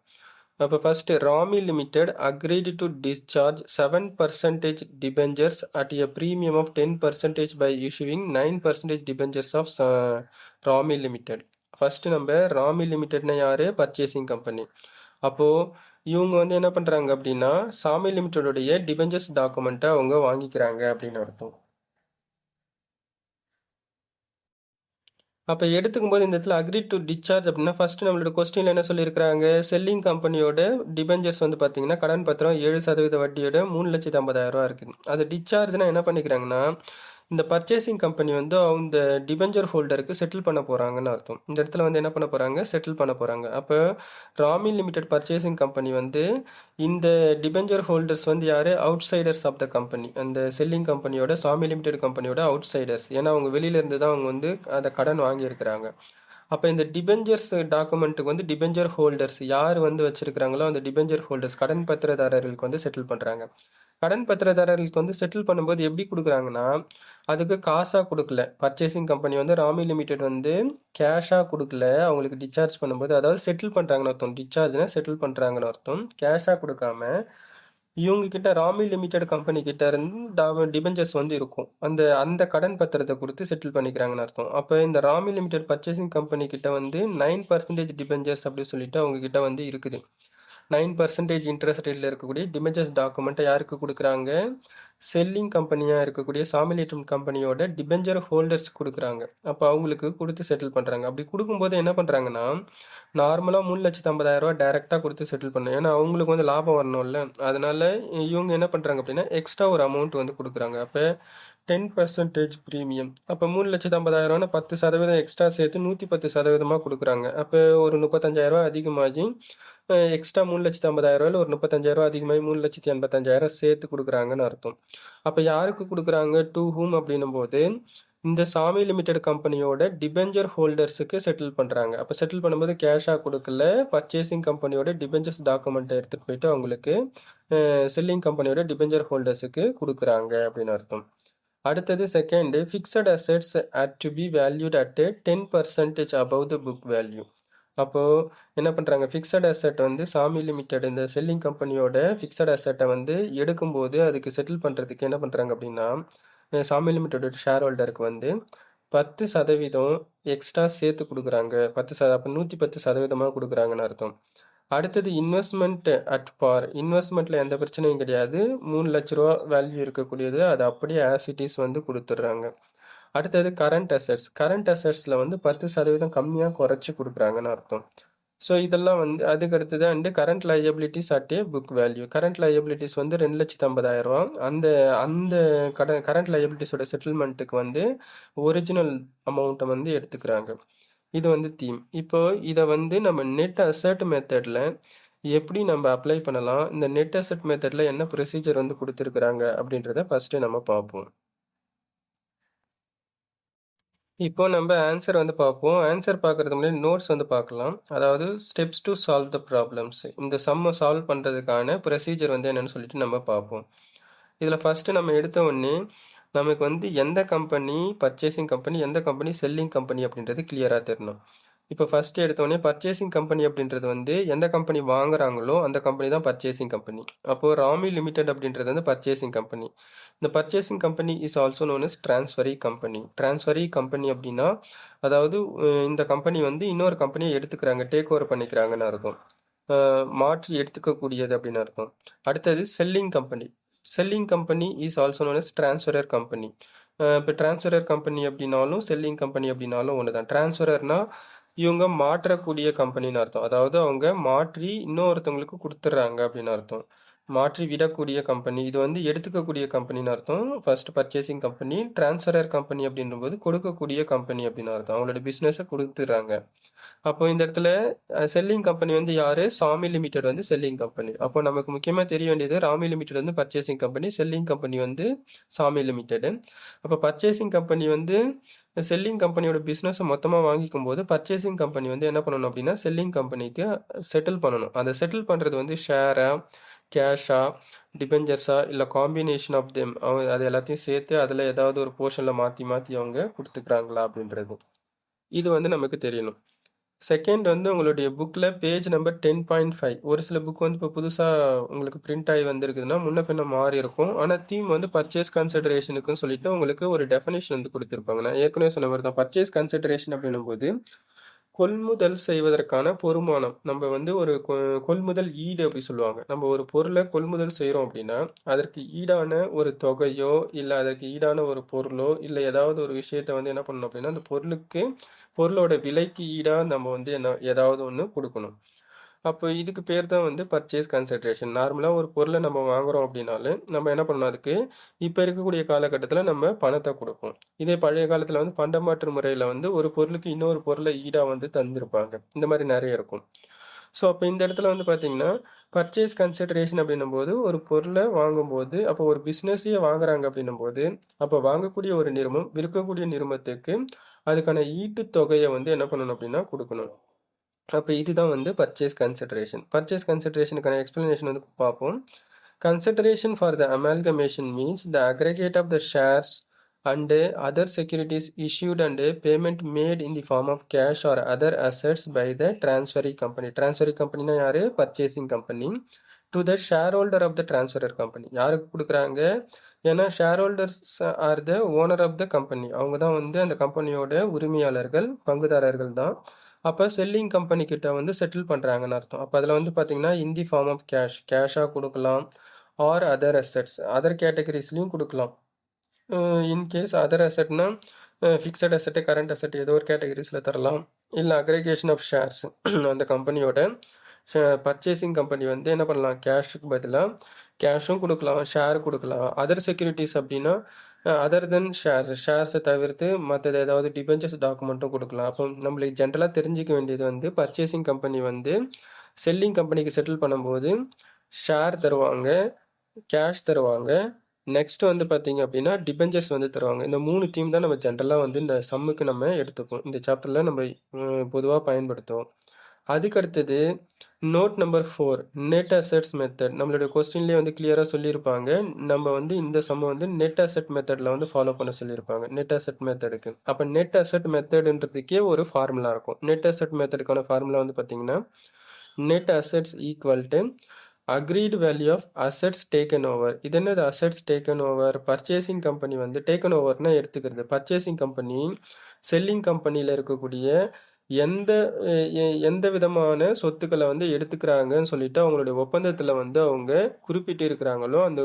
அப்போ first Rami limited agreed to discharge 7% debentures at a premium of 10% by issuing 9% debentures of Rami limited. First நம்ம ராமி லிமிடெட்னா யாரு? Purchasing company. அப்போ இவங்க வந்து என்ன பண்றாங்க அப்படின்னா சாமி லிமிடெடோடைய டிபெஞ்சர்ஸ் டாக்குமெண்ட்டை அவங்க வாங்கிக்கிறாங்க அப்படின்னு அர்த்தம். அப்போ எடுத்துக்கும் போது இந்த இடத்துல அக்ரி டு டிஸ்சார்ஜ் அப்படின்னா ஃபர்ஸ்ட் நம்மளோட கொஸ்டின்ல என்ன சொல்லியிருக்காங்க? செல்லிங் கம்பெனியோட டிபெஞ்சர்ஸ் வந்து பார்த்தீங்கன்னா கடன் பத்திரம் 7% வட்டியோட 3,50,000 இருக்குது. அது டிஸ்சார்ஜ்னா என்ன பண்ணிக்கிறாங்கன்னா இந்த பர்ச்சேசிங் கம்பெனி வந்து இந்த டிபெஞ்சர் ஹோல்டருக்கு செட்டில் பண்ண போகிறாங்கன்னு அர்த்தம். இந்த இடத்துல வந்து என்ன பண்ண போகிறாங்க? செட்டில் பண்ண போகிறாங்க. அப்போ ராமி லிமிடெட் பர்ச்சேசிங் கம்பெனி வந்து இந்த டிபெஞ்சர் ஹோல்டர்ஸ் வந்து யார்? Outsiders of the company. அந்த செல்லிங் கம்பெனியோட சாமி லிமிடெட் கம்பெனியோட அவுட் சைடர்ஸ். ஏன்னா அவங்க வெளியிலேருந்து தான் அவங்க வந்து அந்த கடன் வாங்கியிருக்கிறாங்க. அப்போ இந்த டிபெஞ்சர்ஸ் டாக்குமெண்ட்டுக்கு வந்து டிபெஞ்சர் ஹோல்டர்ஸ் யார் வந்து வச்சிருக்கிறாங்களோ அந்த டிபெஞ்சர் ஹோல்டர்ஸ் கடன் பத்திரதாரர்களுக்கு வந்து செட்டில் பண்ணுறாங்க. கடன் பத்திரதாரர்களுக்கு வந்து செட்டில் பண்ணும்போது எப்படி கொடுக்குறாங்கன்னா அதுக்கு காசாக கொடுக்கல. பர்ச்சேசிங் கம்பெனி வந்து ராமி லிமிடெட் வந்து கேஷாக கொடுக்கல. அவங்களுக்கு டிஸ்சார்ஜ் பண்ணும்போது அதாவது செட்டில் பண்ணுறாங்கன்னு அர்த்தம். டிஸ்சார்ஜ்னா செட்டில் பண்ணுறாங்கன்னு அர்த்தம். கேஷாக கொடுக்காம இவங்க கிட்ட ராமி லிமிடெட் கம்பெனி கிட்ட இருந்து டிபெஞ்சர்ஸ் வந்து இருக்கும். அந்த அந்த கடன் பத்திரத்தை கொடுத்து செட்டில் பண்ணிக்கிறாங்கன்னு அர்த்தம். அப்போ இந்த ராமி லிமிடெட் பர்ச்சேசிங் கம்பெனி கிட்ட வந்து 9% டிபெஞ்சர்ஸ் அப்படின்னு சொல்லிட்டு அவங்க கிட்ட வந்து இருக்குது. 9% இன்ட்ரெஸ்ட் ரேட்டில் இருக்கக்கூடிய டிபெஞ்சர்ஸ் டாக்குமெண்ட்டை யாருக்கு கொடுக்குறாங்க? செல்லிங் கம்பெனியாக இருக்கக்கூடிய சாமிலிட்டம் கம்பெனியோட டிபெஞ்சர் ஹோல்டர்ஸ் கொடுக்குறாங்க. அப்போ அவங்களுக்கு கொடுத்து செட்டில் பண்ணுறாங்க. அப்படி கொடுக்கும்போது என்ன பண்ணுறாங்கன்னா நார்மலாக 3,50,000 டேரெக்டாக கொடுத்து செட்டில் பண்ணணும். ஏன்னா அவங்களுக்கு வந்து லாபம் வரணும்ல. அதனால இவங்க என்ன பண்ணுறாங்க அப்படின்னா எக்ஸ்ட்ரா ஒரு அமௌண்ட் வந்து கொடுக்குறாங்க. அப்போ 10% ப்ரீமியம். அப்போ 3,50,000 10% எக்ஸ்ட்ரா சேர்த்து 110% கொடுக்குறாங்க. அப்போ ஒரு 35,000 அதிகமாகி எக்ஸ்ட்ரா 3,50,000 ஒரு 35,000 அதிகமாகி 3,85,000 சேர்த்து கொடுக்குறாங்கன்னு அர்த்தம். அப்போ யாருக்கு கொடுக்குறாங்க? டு ஹூம் அப்படின்னும் போது இந்த சாமி லிமிடெட் கம்பெனியோட டிபெஞ்சர் ஹோல்டர்ஸுக்கு செட்டில் பண்ணுறாங்க. அப்போ செட்டில் பண்ணும்போது கேஷாக கொடுக்கல. பர்ச்சேசிங் கம்பெனியோட டிபெஞ்சர்ஸ் டாக்குமெண்ட்டை எடுத்துகிட்டு போயிட்டு அவங்களுக்கு செல்லிங் கம்பெனியோட டிபெஞ்சர் ஹோல்டர்ஸுக்கு கொடுக்குறாங்க அப்படின்னு அர்த்தம். அடுத்தது second fixed assets at to be valued at 10% above the book value. அப்போது என்ன பண்ணுறாங்க? ஃபிக்ஸட் அசெட் வந்து சாமி லிமிடெட் இந்த செல்லிங் கம்பெனியோட ஃபிக்ஸட் அசெட்டை வந்து எடுக்கும்போது அதுக்கு செட்டில் பண்ணுறதுக்கு என்ன பண்ணுறாங்க அப்படின்னா சாமி லிமிடெட் ஷேர் ஹோல்டருக்கு வந்து 10% எக்ஸ்ட்ரா சேர்த்து கொடுக்குறாங்க. 10% அப்போ 110% கொடுக்குறாங்கன்னு அர்த்தம். அடுத்தது இன்வெஸ்ட்மெண்ட் அட் பார். இன்வெஸ்ட்மெண்ட்டில் எந்த பிரச்சனையும் கிடையாது. 3 லட்ச ரூபா வேல்யூ இருக்கக்கூடியது அது அப்படியே ஆசிட்டிஸ் வந்து கொடுத்துட்றாங்க. அடுத்தது கரண்ட் அசெட்ஸ். கரண்ட் அசெட்ஸில் வந்து 10% கம்மியாக குறைச்சி கொடுக்குறாங்கன்னு அர்த்தம். ஸோ இதெல்லாம் வந்து அதுக்கு அடுத்தது and current liabilities at A book value. Current liabilities வந்து 2,50,000. அந்த அந்த கரண்ட் லையபிலிட்டிஸோட செட்டில்மெண்ட்டுக்கு வந்து ஒரிஜினல் அமௌண்ட்டை வந்து எடுத்துக்கிறாங்க. இது வந்து தீம். இப்போ இதை வந்து நம்ம நெட் அசெட் மெத்தடில் எப்படி நம்ம அப்ளை பண்ணலாம்? இந்த நெட் அசெட் மெத்தடில் என்ன ப்ரொசீஜர் வந்து கொடுத்துருக்குறாங்க அப்படின்றத ஃபஸ்ட்டு நம்ம பார்ப்போம். இப்போ நம்ம ஆன்சர் வந்து பார்ப்போம். ஆன்சர் பார்க்குறதுக்கு முன்னாடி நோட்ஸ் வந்து பார்க்கலாம். அதாவது steps to solve the problems. இந்த சம்மை சால்வ் பண்ணுறதுக்கான ப்ரொசீஜர் வந்து என்னென்னு சொல்லிட்டு நம்ம பார்ப்போம். இதில் ஃபஸ்ட்டு நம்ம எடுத்த உடனே நமக்கு வந்து எந்த கம்பெனி பர்ச்சேசிங் கம்பெனி, எந்த கம்பெனி செல்லிங் கம்பெனி அப்படின்றது கிளியராக தெரியணும். இப்போ ஃபஸ்ட்டு எடுத்தோடனே பர்ச்சேசிங் கம்பெனி அப்படின்றது வந்து எந்த கம்பெனி வாங்குறாங்களோ அந்த கம்பெனி தான் பர்ச்சேசிங் கம்பெனி. அப்போது ராமி லிமிடெட் அப்படின்றது வந்து பர்ச்சேசிங் கம்பெனி. இந்த purchasing company is also known as transferee company. Transferee company அப்படின்னா அதாவது இந்த கம்பெனி வந்து இன்னொரு கம்பெனியை எடுத்துக்கிறாங்க, டேக் ஓவர் பண்ணிக்கிறாங்கன்னு அர்த்தம். மாற்றி எடுத்துக்கக்கூடியது அப்படின்னு அர்த்தம். அடுத்தது selling company. Selling company is also known as transferor company. இப்போ ட்ரான்ஸ்ஃபரர் கம்பெனி அப்படின்னாலும் செல்லிங் கம்பெனி அப்படின்னாலும் ஒன்று தான். ட்ரான்ஸ்ஃபரர்னால் இவங்க மாற்றக்கூடிய கம்பெனின்னு அர்த்தம். அதாவது அவங்க மாற்றி இன்னொருத்தவங்களுக்கு கொடுத்துட்றாங்க அப்படின்னு அர்த்தம். மாற்றி விடக்கூடிய கம்பெனி. இது வந்து எடுத்துக்கக்கூடிய கம்பெனின்னு அர்த்தம். First purchasing company. Transferor company அப்படின்னும்போது கொடுக்கக்கூடிய கம்பெனி அப்படின்னு அர்த்தம். அவங்களோட பிஸ்னஸை கொடுத்துட்றாங்க. அப்போ இந்த இடத்துல செல்லிங் கம்பெனி வந்து யார்? சாமி லிமிடெட் வந்து செல்லிங் கம்பெனி. அப்போ நமக்கு முக்கியமாக தெரிய வேண்டியது ராமி லிமிடெட் வந்து பர்ச்சேசிங் கம்பெனி, செல்லிங் கம்பெனி வந்து சாமி லிமிடெட். அப்போ பர்ச்சேசிங் கம்பெனி வந்து செல்லிங் கம்பெனியோட பிஸ்னஸை மொத்தமாக வாங்கிக்கும் போது பர்ச்சேசிங் கம்பெனி வந்து என்ன பண்ணணும் அப்படின்னா செல்லிங் கம்பெனிக்கு செட்டில் பண்ணணும். அதை செட்டில் பண்ணுறது வந்து ஷேரா, கேஷா, டிபெஞ்சர்ஸா இல்லை காம்பினேஷன் ஆஃப் தெம். அவங்க அது எல்லாத்தையும் சேர்த்து அதில் ஏதாவது ஒரு போர்ஷனில் மாற்றி மாற்றி அவங்க கொடுத்துக்கிறாங்களா அப்படின்றது இது வந்து நமக்கு தெரியணும். செகண்ட் வந்து உங்களுடைய புக்ல பேஜ் நம்பர் 10.5. ஒரு சில புக் வந்து இப்போ புதுசா உங்களுக்கு பிரிண்ட் ஆகி வந்திருக்குதுன்னா, முன்ன பின்ன மாறி இருக்கும். ஆனா தீம் வந்து பர்ச்சேஸ் கன்சிடரேஷனுக்குன்னு சொல்லிட்டு உங்களுக்கு ஒரு டெஃபினிஷன் வந்து குடுத்திருப்பாங்க. நான் ஏற்கனவே சொன்ன மாரி தான். பர்ச்சேஸ் கன்சிடரேஷன் அப்படின்னும்போது, கொள்முதல் செய்வதற்கான பொறுமானம். நம்ம வந்து ஒரு கொள்முதல் ஈடு அப்படி சொல்லுவாங்க. நம்ம ஒரு பொருள கொள்முதல் செய்றோம் அப்படின்னா, அதற்கு ஈடான ஒரு தொகையோ, இல்ல அதற்கு ஈடான ஒரு பொருளோ, இல்ல ஏதாவது ஒரு விஷயத்த வந்து என்ன பண்ணணும் அப்படின்னா, அந்த பொருளோட விலைக்கு ஈடா நம்ம வந்து ஏதாவது ஒண்ணு குடுக்கணும். அப்போ இதுக்கு பேர் தான் வந்து பர்ச்சேஸ் கன்சிடரேஷன். நார்மலா ஒரு பொருள நம்ம வாங்குறோம் அப்படின்னாலே, நம்ம என்ன பண்ணணும் அதுக்கு, இப்ப இருக்கக்கூடிய காலகட்டத்தில நம்ம பணத்த குடுப்போம். இதே பழைய காலத்தில வந்து பண்டமாற்று முறையில வந்து ஒரு பொருளுக்கு இன்னொரு பொருள ஈடா வந்து தந்திருப்பாங்க. இந்த மாரி நெறைய இருக்கும். ஸோ, அப்ப இந்த இடத்துல வந்து பார்த்தீங்கன்னா, பர்ச்சேஸ் கன்சிடரேஷன் அப்படின்னும்போது, ஒரு பொருள வாங்கும்போது, அப்போ ஒரு பிசினஸயே வாங்குறாங்க அப்படின்னும்போது, அப்ப வாங்கக்கூடிய ஒரு நிறுவனம், விற்கக்கூடிய நிறுவனத்துக்கு அதுக்கான ஈட்டுத் தொகைய வந்து என்ன பண்ணணும் அப்படின்னா குடுக்கணும். அப்ப இதுதான் வந்து பர்ச்சேஸ் கன்சிடரேஷன். பர்ச்சேஸ் கன்சிடரேஷனுக்கான எக்ஸ்ப்ளனேஷன் வந்து பார்ப்போம். Consideration for the amalgamation means the aggregate of the shares and other securities issued and payment made in the form of cash or other assets by the transferee company. Transferee company னா யாரு? Purchasing company. To the shareholder of the transferor company. யாருக்கு குடுக்குறாங்க? ஏன்னா shareholders are the owner of the company. அவங்க தான் வந்து அந்த கம்பெனியோட உரிமையாளர்கள், பங்குதாரர்கள் தான். அப்ப செல்லிங் கம்பெனி கிட்ட வந்து செட்டில் பண்றாங்கன்னு அர்த்தம். அப்ப அதுல வந்து பாத்தீங்கன்னா, in the form of cash. கேஷா குடுக்கலாம். Or other assets. அதர் கேட்டகரீஸ்லயும் குடுக்கலாம். இன் கேஸ் அதர் அசெட்னா, ஃபிக்ஸட் அசெட், கரண்ட் அசெட் ஏதோ ஒரு கேட்டகரீஸ்ல தரலாம். இல்ல அக்ரிகேஷன் ஆஃப் ஷேர்ஸ். அந்த கம்பெனியோட பர்ச்சேசிங் கம்பெனி வந்து என்ன பண்ணலாம்? கேஷ்க்கு பதிலா கேஷும் குடுக்கலாம், ஷேர் குடுக்கலாம். அதர் செக்யூரிட்டீஸ் அப்டின்னா, அதர் தென் ஷேர்ஸ தவிர்த்து மத்தது ஏதாவது டிபென்ச்சர்ஸ் டாக்குமெண்ட்டும் குடுக்கலாம். அப்போ நம்மளுக்கு ஜென்ரலா தெரிஞ்சுக்க வேண்டியது வந்து பர்ச்சேசிங் கம்பெனி வந்து செல்லிங் கம்பெனிக்கு செட்டில் பண்ணும்போது ஷேர் தருவாங்க, கேஷ் தருவாங்க. நெக்ஸ்ட் வந்து பார்த்தீங்க அப்டின்னா, டிபென்ச்சர்ஸ் வந்து தருவாங்க. இந்த 3 தீம் தான் நம்ம ஜென்ரலா வந்து இந்த சம்முக்கு நம்ம எடுத்துப்போம். இந்த சாப்டர்ல நம்ம பொதுவா பயன்படுத்துவோம். அதுக்கு அடுத்தது note number 4 net assets method. நம்மளுடைய கொஸ்டின்லயே வந்து கிளியரா சொல்லியிருப்பாங்க. நம்ம வந்து இந்த சம்ம வந்து நெட் அசெட் மெத்தட்ல வந்து ஃபாலோ பண்ண சொல்லியிருப்பாங்க. நெட் அசெட் மெத்தடுக்கு. அப்ப நெட் அசெட் மெத்தட்ன்றதுக்கே ஒரு ஃபார்முலா இருக்கும். நெட் அசெட் மெத்தடுக்கான ஃபார்முலா வந்து பார்த்தீங்கன்னா, net assets equal to agreed value of assets taken over. இது என்னது assets taken over? Purchasing company வந்து டேக்கன் ஓவர்னா எடுத்துக்கிறது. பர்ச்சேசிங் கம்பெனி செல்லிங் கம்பெனில இருக்கக்கூடிய எந்த எந்த விதமான சொத்துக்கள வந்து எடுத்துக்கிறாங்கன்னு சொல்லிட்டு அவங்களுடைய ஒப்பந்தத்துல வந்து அவங்க குறிப்பிட்டு இருக்கிறாங்களோ, அந்த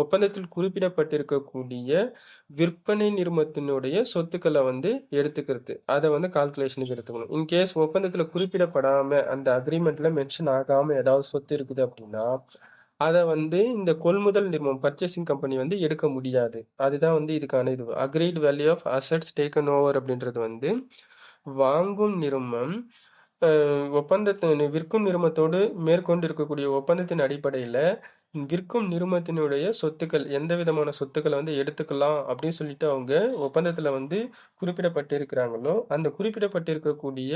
ஒப்பந்தத்தில் குறிப்பிடப்பட்டிருக்கக்கூடிய விற்பனை நிறுவனத்தினுடைய சொத்துக்கள வந்து எடுத்துக்கிறது. அத வந்து கால்குலேஷனுக்கு எடுத்துக்கணும். இன் கேஸ் ஒப்பந்தத்துல குறிப்பிடப்படாம அந்த அக்ரீமெண்ட்ல மென்ஷன் ஆகாம ஏதாவது சொத்து இருக்குது அப்படின்னா, அத வந்து இந்த கொள்முதல் நிறுவனம் பர்ச்சேசிங் கம்பெனி வந்து எடுக்க முடியாது. அதுதான் வந்து இதுக்கான இது. Agreed value of assets taken over அப்படின்றது வந்து வாங்கும் நிறுமம் விற்கும் நிறுமத்தோடு மேற்கொண்டு இருக்கக்கூடிய ஒப்பந்தத்தின் அடிப்படையில விற்கும் நிறுமத்தினுடைய சொத்துக்கள் எந்த விதமான சொத்துக்களை வந்து எடுத்துக்கலாம் அப்படின்னு சொல்லிட்டு அவங்க ஒப்பந்தத்துல வந்து குறிப்பிடப்பட்டிருக்கிறாங்களோ அந்த குறிப்பிடப்பட்டிருக்கக்கூடிய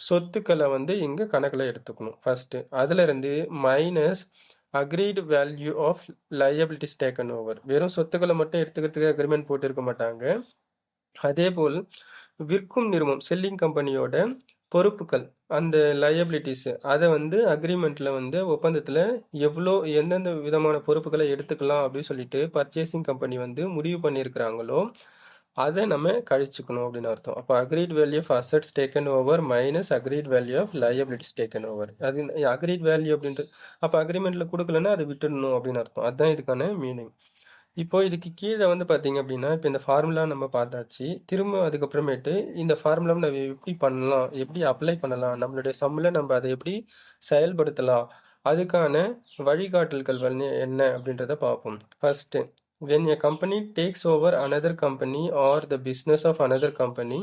சொத்துக்களை வந்து இங்க கணக்குல எடுத்துக்கணும் ஃபர்ஸ்ட். அதுல இருந்து minus agreed value of liabilities taken over. வெறும் சொத்துக்களை மட்டும் எடுத்துக்கிறதுக்கு அக்ரிமெண்ட் போட்டு இருக்க மாட்டாங்க. அதேபோல் விற்கும் நிறுவனம் செல்லிங் கம்பெனியோட பொறுப்புகள் அந்த லயபிலிட்டிஸ் அதை வந்து அக்ரிமெண்ட்ல வந்து ஒப்பந்தத்துல எந்தெந்த விதமான பொறுப்புகளை எடுத்துக்கலாம் அப்படின்னு சொல்லிட்டு பர்ச்சேசிங் கம்பெனி வந்து முடிவு பண்ணியிருக்கிறாங்களோ அதை நம்ம கழிச்சுக்கணும் அப்படின்னு அர்த்தம். அப்போ agreed value of assets taken over minus agreed value of liabilities taken over. அது அக்ரீட் வேல்யூ அப்படின்ட்டு அப்போ அக்ரிமெண்ட்ல கொடுக்கலன்னா அதை விட்டுடணும் அப்படின்னு அர்த்தம். அதுதான் இதுக்கான மீனிங். இப்போ இதுக்கு கீழே வந்து பார்த்தீங்க அப்படின்னா, இப்போ இந்த ஃபார்முலா நம்ம பார்த்தாச்சு. திரும்ப அதுக்கப்புறமேட்டு இந்த ஃபார்முலாவ நம்ம எப்படி பண்ணலாம்? எப்படி அப்ளை பண்ணலாம்? நம்மளுடைய சம்முல நம்ம அதை எப்படி செயல்படுத்தலாம்? அதுக்கான வழிகாட்டல்கள் வந்து என்ன அப்படின்றத பார்ப்போம். First, when a company takes over another company or the business of another company,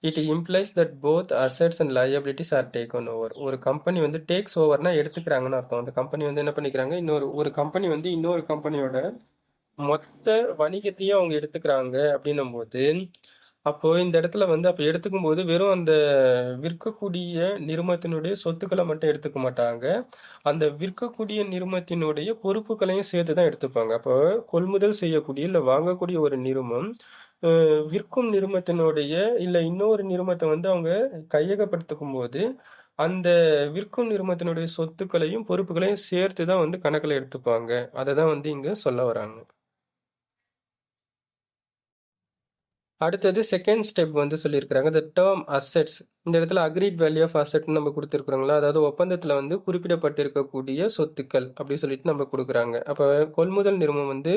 it implies that both assets and liabilities are taken over. ஒரு கம்பெனி வந்து டேக்ஸ் ஓவர்னா எடுத்துக்கிறாங்கன்னு அர்த்தம். அந்த கம்பெனி வந்து என்ன பண்ணிக்கிறாங்க, ஒரு கம்பெனி வந்து இன்னொரு கம்பெனியோட மொத்த வணிகத்தையும் அவங்க எடுத்துக்கிறாங்க அப்படின்னும்போது, அப்போ இந்த இடத்துல வந்து அப்ப எடுத்துக்கும்போது வெறும் அந்த விற்கக்கூடிய நிறுமத்தினுடைய சொத்துக்கள மட்டும் எடுத்துக்க மாட்டாங்க. அந்த விற்கக்கூடிய நிறுமத்தினுடைய பொறுப்புகளையும் சேர்த்து தான் எடுத்துப்பாங்க. அப்போ கொள்முதல் செய்யக்கூடிய இல்ல வாங்கக்கூடிய ஒரு நிறுமம் விற்கும் நிறுவனத்தினுடைய இல்லை இன்னொரு நிறுவனத்தை வந்து அவங்க கையகப்படுத்திக்கும் போது அந்த விற்கும் நிறுவனத்தினுடைய சொத்துக்களையும் பொறுப்புகளையும் சேர்த்து தான் வந்து கணக்கில் எடுத்துப்பாங்க. அதை தான் வந்து இங்கே சொல்ல வராங்க. அடுத்தது செகண்ட் ஸ்டெப் வந்து சொல்லியிருக்கிறாங்க த டேர்ம் அசெட்ஸ். இந்த இடத்துல அக்ரீட் வேல்யூ ஆஃப் அசெட்னு நம்ம கொடுத்துருக்குறோங்களா, அதாவது ஒப்பந்தத்தில் வந்து குறிப்பிடப்பட்டிருக்கக்கூடிய சொத்துக்கள் அப்படி சொல்லிட்டு நம்ம கொடுக்குறாங்க. அப்போ கொள்முதல் நிறுவனம் வந்து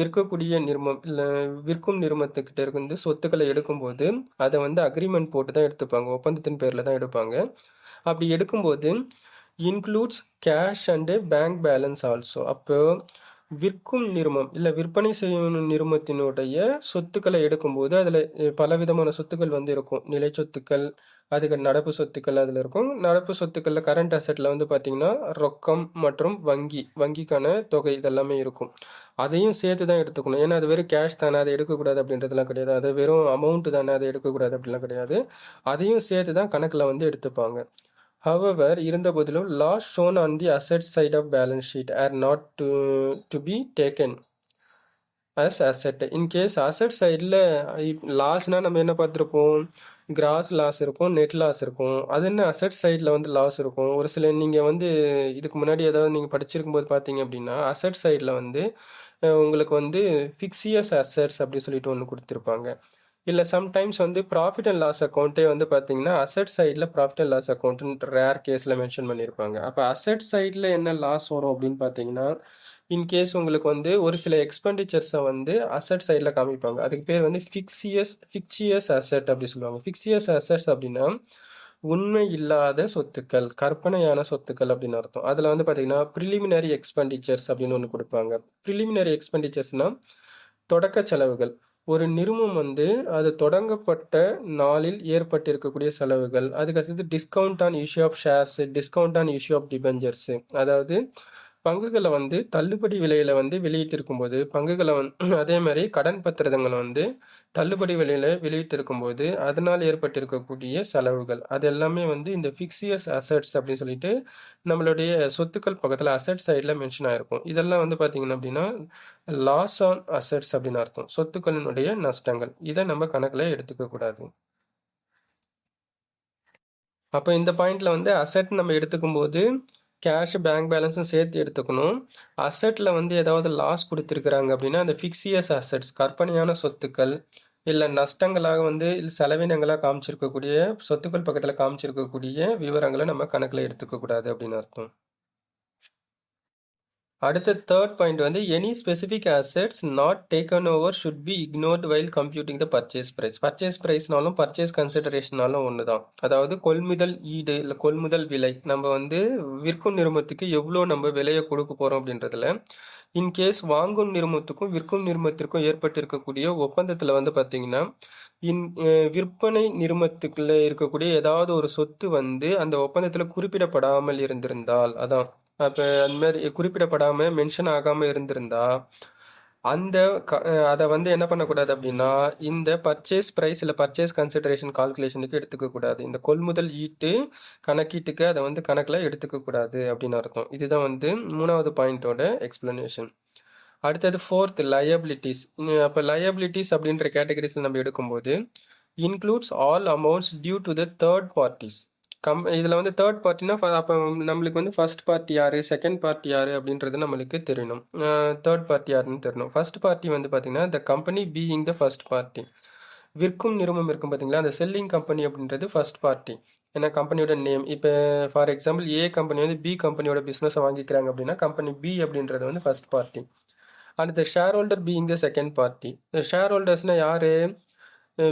விற்கக்கூடிய நிறுவனம் இல்லை விற்கும் நிறுவனத்துக்கிட்ட இருந்து சொத்துக்களை எடுக்கும்போது அதை வந்து அக்ரிமெண்ட் போட்டு தான் எடுத்துப்பாங்க, ஒப்பந்தத்தின் பேரில் தான் எடுப்பாங்க. அப்படி எடுக்கும்போது includes cash and bank balance also. அப்போ விற்கும் நிறுவனம் இல்லை விற்பனை செய்யும் நிறுவனத்தினுடைய சொத்துக்களை எடுக்கும்போது அதில் பலவிதமான சொத்துக்கள் வந்து இருக்கும். நிலை சொத்துக்கள், அதுக்கு நடப்பு சொத்துக்கள் அதில் இருக்கும். நடப்பு சொத்துக்களில் கரண்ட் அசெட்டில் வந்து பார்த்திங்கன்னா ரொக்கம் மற்றும் வங்கிக்கான தொகை இதெல்லாமே இருக்கும். அதையும் சேர்த்து தான் எடுத்துக்கணும். ஏன்னா அது வெறும் கேஷ் தானே, அதை எடுக்கக்கூடாது அப்படின்றதுலாம் கிடையாது. அது வெறும் அமௌண்ட்டு தானே, அதை எடுக்கக்கூடாது அப்படிலாம் கிடையாது. அதையும் சேர்த்து தான் கணக்கில் வந்து எடுத்துப்பாங்க. However, இருந்தபோதிலும் loss shown on the asset side of balance sheet are not to be taken as asset. In case asset sideல லாஸ்னா நம்ம என்ன பார்த்துருப்போம், கிராஸ் லாஸ் இருக்கும், நெட் லாஸ் இருக்கும். அது என்ன அசெட் சைடில் வந்து லாஸ் இருக்கும். ஒரு சில நீங்கள் வந்து இதுக்கு முன்னாடி ஏதாவது நீங்கள் படிச்சிருக்கும் போது பார்த்தீங்க அப்படின்னா அசெட் சைடில் வந்து உங்களுக்கு வந்து ஃபிக்ஸியஸ் அசெட்ஸ் அப்படி சொல்லிட்டு ஒன்று கொடுத்துருப்பாங்க. இல்லை சம்டைம்ஸ் வந்து ப்ராஃபிட் அண்ட் லாஸ் அக்கௌண்ட்டே வந்து பார்த்தீங்கன்னா அசெட் சைடில் profit and loss account rare கேஸில் மென்ஷன் பண்ணியிருப்பாங்க. அப்போ அசெட் சைடில் என்ன லாஸ் வரும் அப்படின்னு பார்த்தீங்கன்னா இன்கேஸ் உங்களுக்கு வந்து ஒரு சில எக்ஸ்பெண்டிச்சர்ஸை வந்து அசெட் சைடில் காமிப்பாங்க. அதுக்கு பேர் வந்து ஃபிக்சியஸ் அசெட் அப்படி சொல்லுவாங்க. ஃபிக்சியஸ் அசெட்ஸ் அப்படின்னா உண்மை இல்லாத சொத்துக்கள், கற்பனையான சொத்துக்கள் அப்படின்னு அர்த்தம். அதில் வந்து பார்த்தீங்கன்னா ப்ரிலிமினரி எக்ஸ்பெண்டிச்சர்ஸ் அப்படின்னு ஒன்று கொடுப்பாங்க. ப்ரிலிமினரி எக்ஸ்பெண்டிச்சர்ஸ்னால் தொடக்க செலவுகள். ஒரு நிறுவனம் வந்து அது தொடங்கப்பட்ட நாளில் ஏற்பட்டிருக்கக்கூடிய செலவுகள். அதுக்கடுத்தது discount on issue of shares, discount on issue of debentures. அதாவது பங்குகளை வந்து தள்ளுபடி விலையில் வந்து வெளியிட்டிருக்கும்போது பங்குகளை அதே மாதிரி கடன் பத்திரங்களை வந்து தள்ளுபடி விலையில் வெளியிட்டிருக்கும்போது அதனால் ஏற்பட்டிருக்கக்கூடிய செலவுகள் அது எல்லாமே வந்து இந்த ஃபிக்ஸியஸ் அசெட்ஸ் அப்படின்னு சொல்லிட்டு நம்மளுடைய சொத்துக்கள் பக்கத்தில் அசெட் சைடில் மென்ஷன் ஆகிருக்கும். இதெல்லாம் வந்து பார்த்தீங்கன்னா அப்படின்னா லாஸ் ஆன் அசெட்ஸ் அப்படின்னு அர்த்தம், சொத்துக்களினுடைய நஷ்டங்கள். இதை நம்ம கணக்கில் எடுத்துக்க கூடாது. அப்போ இந்த பாயிண்ட்ல வந்து அசெட் நம்ம எடுத்துக்கும் போது கேஷ் பேங்க் பேலன்ஸும் சேர்த்து எடுத்துக்கணும். அசெட்டில் வந்து ஏதாவது லாஸ் கொடுத்துருக்குறாங்க அப்படின்னா அந்த ஃபிக்ஸியஸ் அசெட்ஸ் கற்பனையான சொத்துக்கள் இல்லை நஷ்டங்களாக வந்து இல்லை செலவினங்களாக காமிச்சிருக்கக்கூடிய சொத்துக்கள் பக்கத்தில் காமிச்சிருக்கக்கூடிய விவரங்களை நம்ம கணக்கில் எடுத்துக்கக்கூடாது அப்படின்னு அர்த்தம். அடுத்த தேர்ட் பாயிண்ட் வந்து any specific assets not taken over should be ignored while computing the purchase price. Purchase ப்ரைஸ்னாலும் பர்ச்சேஸ் கன்சிடரேஷனாலும் ஒன்று தான். அதாவது கொள்முதல் ஈடு இல்லை கொள்முதல் விலை, நம்ம வந்து விற்கும் நிறுவனத்துக்கு எவ்வளோ நம்ம விலையை கொடுக்க போகிறோம் அப்படின்றதுல இன்கேஸ் வாங்கும் நிறுவனத்துக்கும் விற்கும் நிறுவனத்திற்கும் ஏற்பட்டிருக்கக்கூடிய ஒப்பந்தத்தில் வந்து பார்த்தீங்கன்னா விற்பனை நிறுவனத்துக்குள்ளே இருக்கக்கூடிய ஏதாவது ஒரு சொத்து வந்து அந்த ஒப்பந்தத்தில் குறிப்பிடப்படாமல் இருந்திருந்தால், அதான் அப்போ அந்த மாதிரி குறிப்பிடப்படாமல் மென்ஷன் ஆகாமல் இருந்திருந்தா அந்த அதை வந்து என்ன பண்ணக்கூடாது அப்படின்னா இந்த பர்ச்சேஸ் ப்ரைஸ் இல்லை பர்ச்சேஸ் கன்சிடரேஷன் கால்குலேஷனுக்கு எடுத்துக்கக்கூடாது. இந்த கொள்முதல் ஈட்டு கணக்கீட்டுக்கு அதை வந்து கணக்கில் எடுத்துக்கக்கூடாது அப்படின்னு அர்த்தம். இதுதான் வந்து 3வது பாயிண்டோட எக்ஸ்பிளனேஷன். அடுத்தது ஃபோர்த் லயபிலிட்டிஸ். அப்போ லயபிலிட்டிஸ் அப்படின்ற கேட்டகரிஸில் நம்ம எடுக்கும்போது includes all amounts due to the third parties. இதில் வந்து தேர்ட் பார்ட்டினா அப்போ நம்மளுக்கு வந்து ஃபர்ஸ்ட் பார்ட்டி யார், செகண்ட் பார்ட்டி யார் அப்படின்றது நம்மளுக்கு தெரியணும். தேர்ட் பார்ட்டி யாருன்னு தெரியணும். ஃபர்ஸ்ட் பார்ட்டி வந்து பார்த்திங்கன்னா the company being the first party. விற்கும் நிறுவனம் இருக்கும் பார்த்தீங்களா, அந்த செல்லிங் கம்பெனி அப்படின்றது ஃபர்ஸ்ட் பார்ட்டி. ஏன்னா கம்பெனியோட நேம் இப்போ ஃபார் எக்ஸாம்பிள் ஏ கம்பெனி வந்து பி கம்பெனியோட பிஸ்னஸை வாங்கிக்கிறாங்க அப்படின்னா கம்பெனி பி அப்படின்றது வந்து first party. And the shareholder being the second party. ஷேர் ஹோல்டர்ஸ்னால் யார்,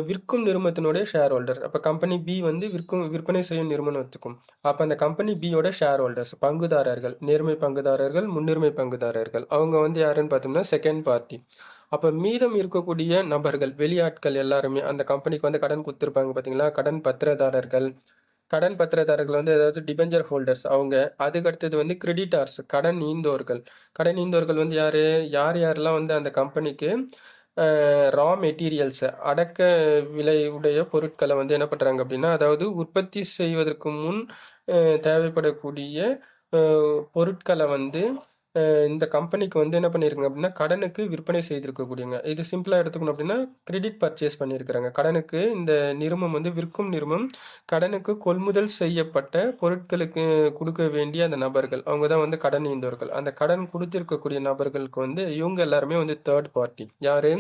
விற்கும் நிறுவனத்தினுடைய ஷேர் ஹோல்டர். அப்போ கம்பெனி பி வந்து விற்பனை செய்யும் நிறுவனத்துக்கும் அப்போ அந்த கம்பெனி பியோட ஷேர் ஹோல்டர்ஸ் பங்குதாரர்கள், நேர்மை பங்குதாரர்கள், முன்னுரிமை பங்குதாரர்கள், அவங்க வந்து யாருன்னு பார்த்தோம்னா செகண்ட் பார்ட்டி. அப்போ மீதம் இருக்கக்கூடிய நபர்கள் வெளியாட்கள் எல்லாருமே அந்த கம்பெனிக்கு வந்து கடன் கொடுத்துருப்பாங்க பார்த்தீங்களா, கடன் பத்திரதாரர்கள் வந்து ஏதாவது டிபெஞ்சர் ஹோல்டர்ஸ் அவங்க. அதுக்கு அடுத்தது வந்து கிரெடிட்டார்ஸ் கடன் ஈந்தோர்கள் வந்து யாரெல்லாம் வந்து அந்த கம்பெனிக்கு ரா மெட்டீரியல்ஸ் அடக்க விலை உடைய பொருட்களை வந்து என்ன பண்ணுறாங்க அப்படின்னா அதாவது உற்பத்தி செய்வதற்கு முன் தேவைப்படக்கூடிய பொருட்களை வந்து இந்த கம்பெனிக்கு வந்து என்ன பண்ணியிருக்காங்க அப்படின்னா கடனுக்கு விற்பனை செய்திருக்கக்கூடியவங்க. இது சிம்பிளா எடுத்துக்கணும் அப்படின்னா கிரெடிட் பர்ச்சேஸ் பண்ணியிருக்கிறாங்க. கடனுக்கு இந்த நிறுவனம் வந்து விற்கும் நிறுவனம் கடனுக்கு கொள்முதல் செய்யப்பட்ட பொருட்களுக்கு குடுக்க வேண்டிய அந்த நபர்கள். அவங்க தான் வந்து கடன் ஈந்தவர்கள். அந்த கடன் குடுத்திருக்கக்கூடிய நபர்களுக்கு வந்து இவங்க எல்லாருமே வந்து தேர்ட் பார்ட்டி. யாரு?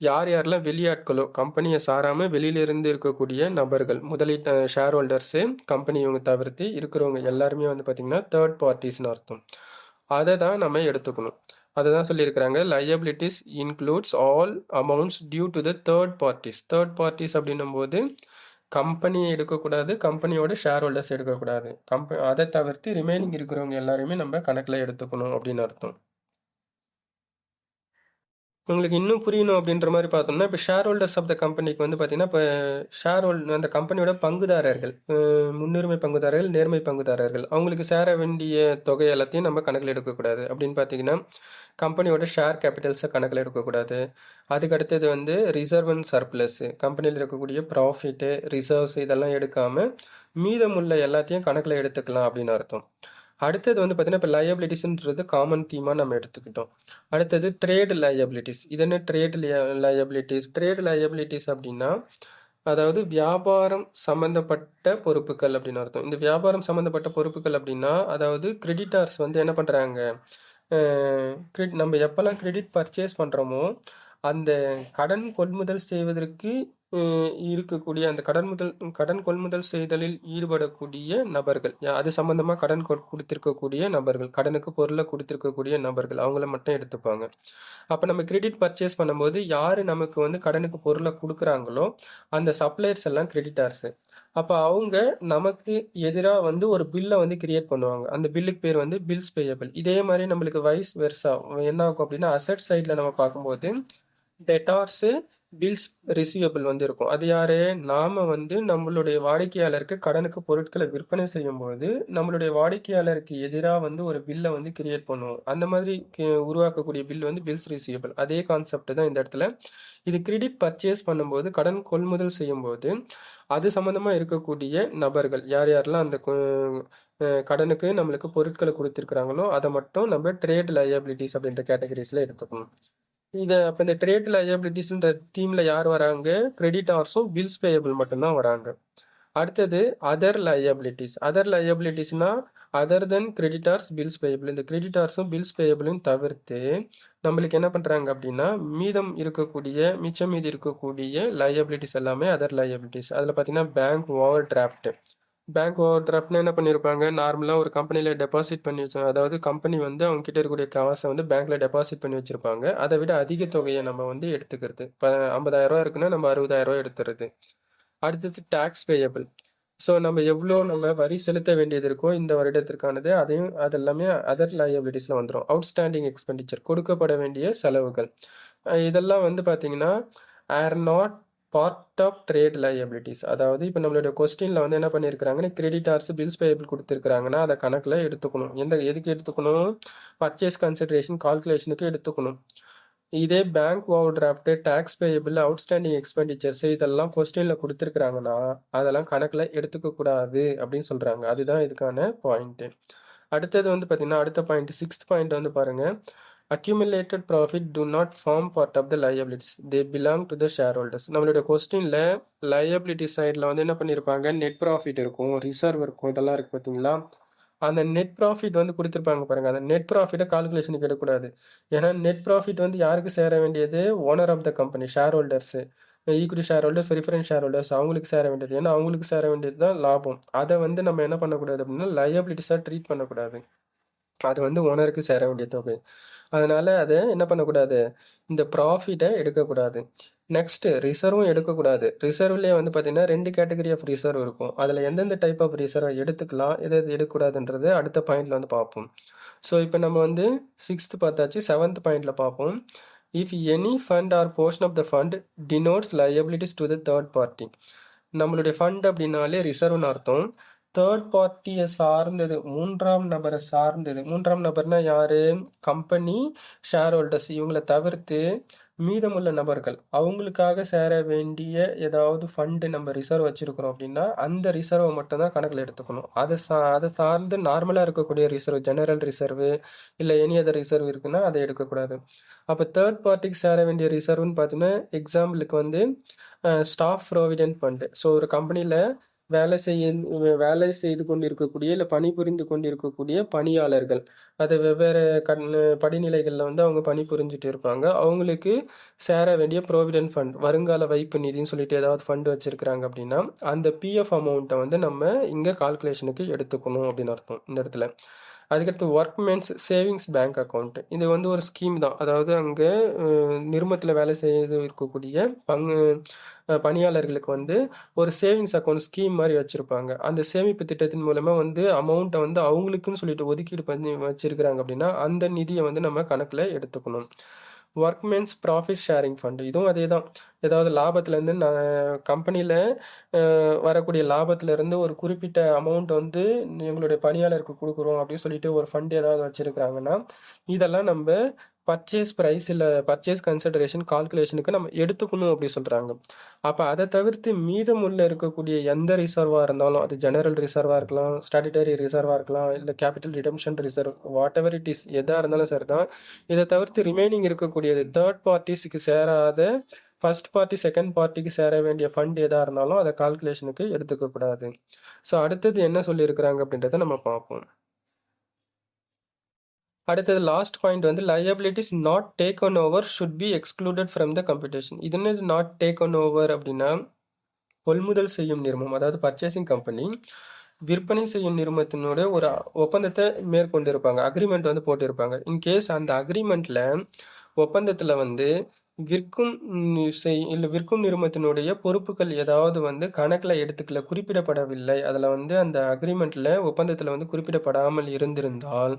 யார் யாரெல்லாம் வெளியாட்களோ, கம்பெனிய சாராம வெளியில இருந்து இருக்கக்கூடிய நபர்கள், முதலீட்டு ஷேர் ஹோல்டர்ஸு, கம்பெனி இவங்க தவிர்த்து இருக்கிறவங்க எல்லாருமே வந்து பார்த்தீங்கன்னா, தேர்ட் பார்ட்டீஸ்ன்னு அர்த்தம். அத தான் நம்ம எடுத்துக்கணும். அததான் சொல்லியிருக்கிறாங்க. Liabilities includes all amounts due to the third parties. Third parties அப்படின்னும்போது, கம்பெனி எடுக்கக்கூடாது, கம்பெனியோட ஷேர் ஹோல்டர்ஸ் எடுக்கக்கூடாது. அத தவிர்த்து ரிமைனிங் இருக்கிறவங்க எல்லாரையுமே நம்ம கணக்குல எடுத்துக்கணும் அப்படின்னு அர்த்தம். உங்களுக்கு இன்னும் புரியணும் அப்படின்ற மாரி பார்த்தோம்னா, இப்ப ஷேர் ஹோல்டர்ஸ் ஆஃப் த கம்பெனிக்கு வந்து பார்த்தீங்கன்னா, இப்ப அந்த கம்பெனியோட பங்குதாரர்கள், முன்னுரிமை பங்குதாரர்கள், நேர்மை பங்குதாரர்கள். அவங்களுக்கு சேர வேண்டிய தொகை எல்லாத்தையும் நம்ம கணக்கில எடுக்கக்கூடாது. அப்படின்னு பார்த்தீங்கன்னா, கம்பெனியோட ஷேர் கேபிட்டல்ஸ கணக்கில எடுக்கக்கூடாது. அதுக்கு அடுத்தது வந்து ரிசர்வ் அண்ட் சர்ப்ளஸ். கம்பெனியில இருக்கக்கூடிய ப்ராஃபிட்டு, ரிசர்வ்ஸ் இதெல்லாம் எடுக்காம, மீதமுள்ள எல்லாத்தையும் கணக்கில எடுத்துக்கலாம் அப்படின்னு அர்த்தம். அடுத்தது வந்து பார்த்தீங்கன்னா, இப்ப லயபிலிட்டீஸ்ன்றது காமன் தீமா நம்ம எடுத்துக்கிட்டோம். அடுத்தது ட்ரேட் லயபிலிட்டீஸ். இது என்ன ட்ரேட் லயபிலிட்டீஸ்? ட்ரேட் லயபிலிட்டீஸ் அப்படின்னா, அதாவது வியாபாரம் சம்மந்தப்பட்ட பொறுப்புகள் அப்படின்னு அர்த்தம். இந்த வியாபாரம் சம்மந்தப்பட்ட பொறுப்புகள் அப்படின்னா, அதாவது கிரெடிட்டார்ஸ் வந்து என்ன பண்றாங்க? அ நம்ம எப்பலாம் கிரெடிட் பர்ச்சேஸ் பண்றோமோ, அந்த கடன் கொள்முதல் செய்வதற்கு இருக்கக்கூடிய அந்த கடன் கொள்முதல் செய்தலில் ஈடுபடக்கூடிய நபர்கள். அது சம்பந்தமா கடன் குடுத்திருக்கக்கூடிய நபர்கள். கடனுக்கு பொருள குடுத்திருக்கக்கூடிய நபர்கள். அவங்கள மட்டும் எடுத்துப்பாங்க. அப்ப நம்ம கிரெடிட் பர்ச்சேஸ் பண்ணும்போது, யாரு நமக்கு வந்து கடனுக்கு பொருள குடுக்குறாங்களோ, அந்த சப்ளையர்ஸ் எல்லாம் கிரெடிட்டார்ஸு. அப்ப அவங்க நமக்கு எதிரா வந்து ஒரு பில்ல வந்து கிரியேட் பண்ணுவாங்க. அந்த பில்லுக்கு பேர் வந்து பில்ஸ் பேயபிள். இதே மாரி நம்மளுக்கு வைஸ் வெர்சா என்ன ஆகும் அப்டின்னா, அசெட் சைட்ல நம்ம பார்க்கும்போது, டெட்டார்ஸு, பில்ஸ் ரிசீவபிள் வந்து இருக்கும். அது யாரு? நாம வந்து நம்மளுடைய வாடிக்கையாளருக்கு கடனுக்கு பொருட்கள விற்பனை செய்யும்போது, நம்மளுடைய வாடிக்கையாளருக்கு எதிரா வந்து ஒரு பில்ல வந்து கிரியேட் பண்ணுவோம். அந்த மாதிரி உருவாக்கக்கூடிய பில் வந்து பில்ஸ் ரிசீவபிள். அதே கான்செப்ட் தான் இந்த இடத்துல. இது கிரெடிட் பர்ச்சேஸ் பண்ணும்போது, கடன் கொள்முதல் செய்யும்போது, அது சம்மந்தமா இருக்கக்கூடிய நபர்கள் யார் யாரெல்லாம் அந்த கடனுக்கு நம்மளுக்கு பொருட்கள குடுத்திருக்கிறாங்களோ, அத மட்டும் நம்ம ட்ரேட் லயபிலிட்டீஸ் அப்படின்ற கேட்டகரீஸ்ல எடுத்துக்கணும். அப்ப இந்த ட்ரேட் லயபிலிட்டீஸ்ன்ற தீம்ல யார் வராங்க? கிரெடிட்டார்ஸும், பில்ஸ் பேயபிள் மட்டும் தான் வராங்க. அடுத்தது அதர் லயபிலிட்டீஸ். அதர் லயபிலிட்டீஸ்னா, அதர் தென் கிரெடிட்டார்ஸ், பில்ஸ் பேயபிள். இந்த கிரெடிட்டார்ஸும், பில்ஸ் பேயபிளையும் தவிர்த்து, நம்மளுக்கு என்ன பண்றாங்க அப்படின்னா, மிச்சம் மீதி இருக்கக்கூடிய லயபிலிட்டீஸ் எல்லாமே அதர் லயபிலிட்டீஸ். அதுல பார்த்தீங்கன்னா, பேங்க் ஓவர் டிராஃப்ட். பேங்க் ஓவர் டிராஃப்ட்னா என்ன பண்ணியிருப்பாங்க, நார்மலா ஒரு கம்பெனில டெபாசிட் பண்ணி அதாவது கம்பெனி வந்து அவங்க கிட்ட இருக்கக்கூடிய காச வந்து பேங்க்ல டெபாசிட் பண்ணி வச்சிருப்பாங்க. அத விட அதிக தொகைய நம்ம வந்து எடுத்துக்கிறது. இப்ப ரூ. 50,000 இருக்குன்னா, நம்ம ரூ. 60,000 எடுத்துறது. அடுத்தது டாக்ஸ் பேயபிள். ஸோ நம்ம வரி செலுத்த வேண்டியது இருக்கோ இந்த வருடத்திற்கானது, அதெல்லாமே அதர் லயபிலிட்டீஸ்ல வந்துரும். அவுட்ஸ்டாண்டிங் எக்ஸ்பெண்டிச்சர் கொடுக்கப்பட வேண்டிய செலவுகள். இதெல்லாம் வந்து பார்த்தீங்கன்னா, are not part of trade liabilities. அதாவது இப்ப நம்மளுடைய கொஸ்டின்ல வந்து என்ன பண்ணியிருக்கிறாங்கன்னா, கிரெடிட்டார்ஸ், பில்ஸ் பேயபிள் குடுத்திருக்கிறாங்கன்னா, அத கணக்குல எடுத்துக்கணும். எதுக்கு எடுத்துக்கணும்? பர்ச்சேஸ் கன்சிடரேஷன் கால்குலேஷனுக்கு எடுத்துக்கணும். இதே bank overdraft, tax payable, outstanding expenditures இதெல்லாம் கொஸ்டின்ல குடுத்திருக்கிறாங்கன்னா, அதெல்லாம் கணக்குல எடுத்துக்க கூடாது அப்படின்னு சொல்றாங்க. அதுதான் இதுக்கான பாயிண்ட். அடுத்தது வந்து பார்த்தீங்கன்னா, அடுத்த பாயிண்ட் 6த் பாயிண்ட் வந்து பாருங்க. Accumulated profit do not form part of the liabilities. They belong to the share holders. நம்மளுடைய கொஸ்டின்ல லயபிலிட்டி சைட்ல வந்து என்ன பண்ணியிருப்பாங்க, நெட் ப்ராஃபிட் இருக்கும், ரிசர்வ் இருக்கும், இதெல்லாம் இருக்கு பார்த்தீங்களா? அந்த நெட் ப்ராஃபிட் வந்து குடுத்திருப்பாங்க பாருங்க. அந்த நெட் ப்ராஃபிட்ட கால்குலேஷனுக்கு எடுக்கக்கூடாது. ஏன்னா, நெட் ப்ராஃபிட் வந்து யாருக்கு சேர வேண்டியது? Owner of the company, shareholders. Equity shareholders, preference shareholders அவங்களுக்கு சேர வேண்டியது. ஏன்னா, அவங்களுக்கு சேர வேண்டியது தான் லாபம். அத வந்து நம்ம என்ன பண்ணக்கூடாது அப்படின்னா, லயபிலிட்டீஸா ட்ரீட் பண்ணக்கூடாது. அது வந்து ஓனருக்கு சேர வேண்டிய தொகை. அதனால அத என்ன பண்ணக்கூடாது? இந்த ப்ராஃபிட்ட எடுக்கக்கூடாது. நெக்ஸ்ட் ரிசர்வும் எடுக்கக்கூடாது. ரிசர்வ்லயே வந்து பார்த்தீங்கன்னா, 2 கேட்டகரி ஆஃப் ரிசர்வ் இருக்கும். அதுல எந்தெந்த டைப் ஆஃப் ரிசர்வ எடுத்துக்கலாம், எது எது எடுக்கக்கூடாதுன்றது அடுத்த பாயிண்ட்ல வந்து பார்ப்போம். ஸோ, இப்ப நம்ம வந்து 6த் பார்த்தாச்சு. 7த் பாயிண்ட்ல பார்ப்போம். If any fund or portion of the fund denotes liabilities to the third party. நம்மளுடைய ஃபண்ட் அப்படின்னாலே ரிசர்வ்னு அர்த்தம். தேர்ட் பார்ட்டிய சார்ந்தது, 3ஆம் நபர சார்ந்தது. 3ஆம் நபர்னா யாரு? கம்பெனி, ஷேர் ஹோல்டர்ஸ் இவங்கள தவிர்த்து மீதமுள்ள நபர்கள் அவங்களுக்காக சேர வேண்டிய ஏதாவது ஃபண்டு நம்ம ரிசர்வ் வச்சிருக்கிறோம் அப்படின்னா அந்த ரிசர்வை மட்டும் தான் கணக்கில் எடுத்துக்கணும். அதை சார்ந்து நார்மலாக இருக்கக்கூடிய ரிசர்வ், ஜெனரல் ரிசர்வு இல்லை எனி அதர் ரிசர்வ் இருக்குன்னா அதை எடுக்கக்கூடாது. அப்போ தேர்ட் பார்ட்டிக்கு சேர வேண்டிய ரிசர்வ்னு பார்த்தீங்கன்னா எக்ஸாம்பிளுக்கு வந்து ஸ்டாஃப் ப்ராவிடென்ட் ஃபண்டு. ஸோ ஒரு கம்பெனியில் வேலை செய்து கொண்டிருக்கக்கூடிய இல்லை பணிபுரிந்து கொண்டிருக்கக்கூடிய பணியாளர்கள், அது வெவ்வேறு படிநிலைகளில் வந்து அவங்க பணிபுரிஞ்சுட்டு இருப்பாங்க. அவங்களுக்கு சேர வேண்டிய ப்ராவிடென்ட் ஃபண்ட், வருங்கால வைப்பு நிதின்னு சொல்லிட்டு ஏதாவது ஃபண்டு வச்சுருக்கிறாங்க அப்படின்னா அந்த பிஎஃப் அமௌண்ட்டை வந்து நம்ம இங்கே கால்குலேஷனுக்கு எடுத்துக்கணும் அப்படின்னு அர்த்தம் இந்த இடத்துல. அதுக்கடுத்து ஒர்க்மென்ஸ் சேவிங்ஸ் பேங்க் அக்கௌண்ட். இது வந்து ஒரு ஸ்கீம் தான். அதாவது அங்கே நிறுவனத்தில் வேலை செய்து இருக்கக்கூடிய பணியாளர்களுக்கு வந்து ஒரு சேவிங்ஸ் அக்கௌண்ட் ஸ்கீம் மாதிரி வச்சுருப்பாங்க. அந்த சேமிப்பு திட்டத்தின் மூலமாக வந்து அமௌண்ட்டை வந்து அவங்களுக்குன்னு சொல்லிட்டு ஒதுக்கீடு பண்ணி வச்சுருக்கிறாங்க அப்படின்னா அந்த நிதியை வந்து நம்ம கணக்கில் எடுத்துக்கணும். ஒர்க்மென்ஸ் ப்ராஃபிட் ஷேரிங் ஃபண்டு, இதுவும் அதே தான். ஏதாவது லாபத்துலேருந்து கம்பெனியில் வரக்கூடிய லாபத்துலேருந்து ஒரு குறிப்பிட்ட அமௌண்ட் வந்து எங்களுடைய பணியாளருக்கு கொடுக்குறோம் அப்படின்னு சொல்லிட்டு ஒரு ஃபண்டு ஏதாவது வச்சுருக்கிறாங்கன்னா இதெல்லாம் நம்ம பர்ச்சேஸ் ப்ரைஸ் இல்லை பர்ச்சேஸ் கன்சிடரேஷன் கால்குலேஷனுக்கு நம்ம எடுத்துக்கணும் அப்படி சொல்கிறாங்க. அப்போ அதை தவிர்த்து மீதமுள்ள இருக்கக்கூடிய எந்த ரிசர்வாக இருந்தாலும், அது ஜெனரல் ரிசர்வாக இருக்கலாம், ஸ்டாட்யூட்டரி ரிசர்வாக இருக்கலாம், இல்லை capital redemption reserve, what ever it is, எதாக இருந்தாலும் சரி தான். இதை தவிர்த்து ரிமைனிங் இருக்கக்கூடியது தேர்ட் பார்ட்டிஸுக்கு சேராத ஃபர்ஸ்ட் பார்ட்டி செகண்ட் பார்ட்டிக்கு சேர வேண்டிய ஃபண்ட் எதாக இருந்தாலும் அதை கால்குலேஷனுக்கு எடுத்துக்கக்கூடாது. ஸோ அடுத்தது என்ன சொல்லியிருக்கிறாங்க அப்படின்றத நம்ம பார்ப்போம். அடுத்தது லாஸ்ட் பாயிண்ட் வந்து liabilities not taken over should B excluded from the computation. இது என்ன நாட் டேக்கன் ஓவர் அப்படின்னா, கொள்முதல் செய்யும் நிறுவனம், அதாவது பர்ச்சேசிங் கம்பெனி விற்பனை செய்யும் நிறுவனத்தினுடைய ஒரு ஒப்பந்தத்தை மேற்கொண்டிருப்பாங்க, அக்ரிமெண்ட் வந்து போட்டிருப்பாங்க. இன்கேஸ் அந்த அக்ரிமெண்ட்டில் ஒப்பந்தத்தில் வந்து விற்கும் இல்லை விற்கும் நிறுவனத்தினுடைய பொறுப்புகள் ஏதாவது வந்து கணக்கில் எடுத்துக்கல, குறிப்பிடப்படவில்லை, அதில் வந்து அந்த அக்ரிமெண்ட்டில் ஒப்பந்தத்தில் வந்து குறிப்பிடப்படாமல் இருந்திருந்தால்